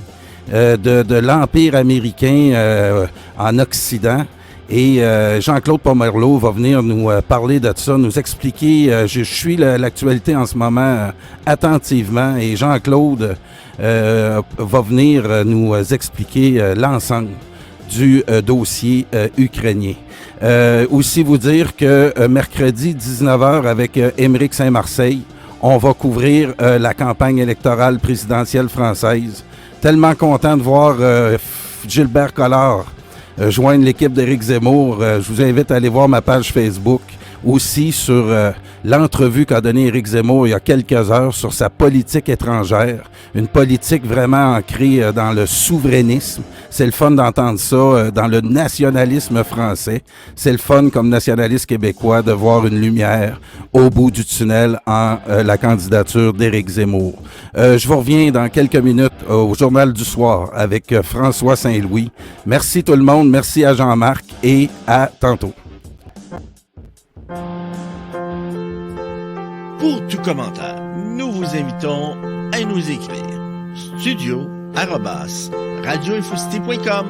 de l'Empire américain en Occident. Et Jean-Claude Pomerleau va venir nous parler de ça, nous expliquer. Je suis l'actualité en ce moment attentivement et Jean-Claude va venir nous expliquer l'ensemble du dossier ukrainien. Aussi vous dire que mercredi 19h avec Émeric Saint-Marseille, on va couvrir la campagne électorale présidentielle française. Tellement content de voir Gilbert Collard joindre l'équipe d'Éric Zemmour. Je vous invite à aller voir ma page Facebook aussi sur l'entrevue qu'a donnée Éric Zemmour il y a quelques heures sur sa politique étrangère, une politique vraiment ancrée dans le souverainisme. C'est le fun d'entendre ça dans le nationalisme français. C'est le fun comme nationaliste québécois de voir une lumière au bout du tunnel en la candidature d'Éric Zemmour. Je vous reviens dans quelques minutes au Journal du Soir avec François Saint-Louis. Merci tout le monde, merci à Jean-Marc et à tantôt. Pour tout commentaire, nous vous invitons à nous écrire studio@radioinfocité.com.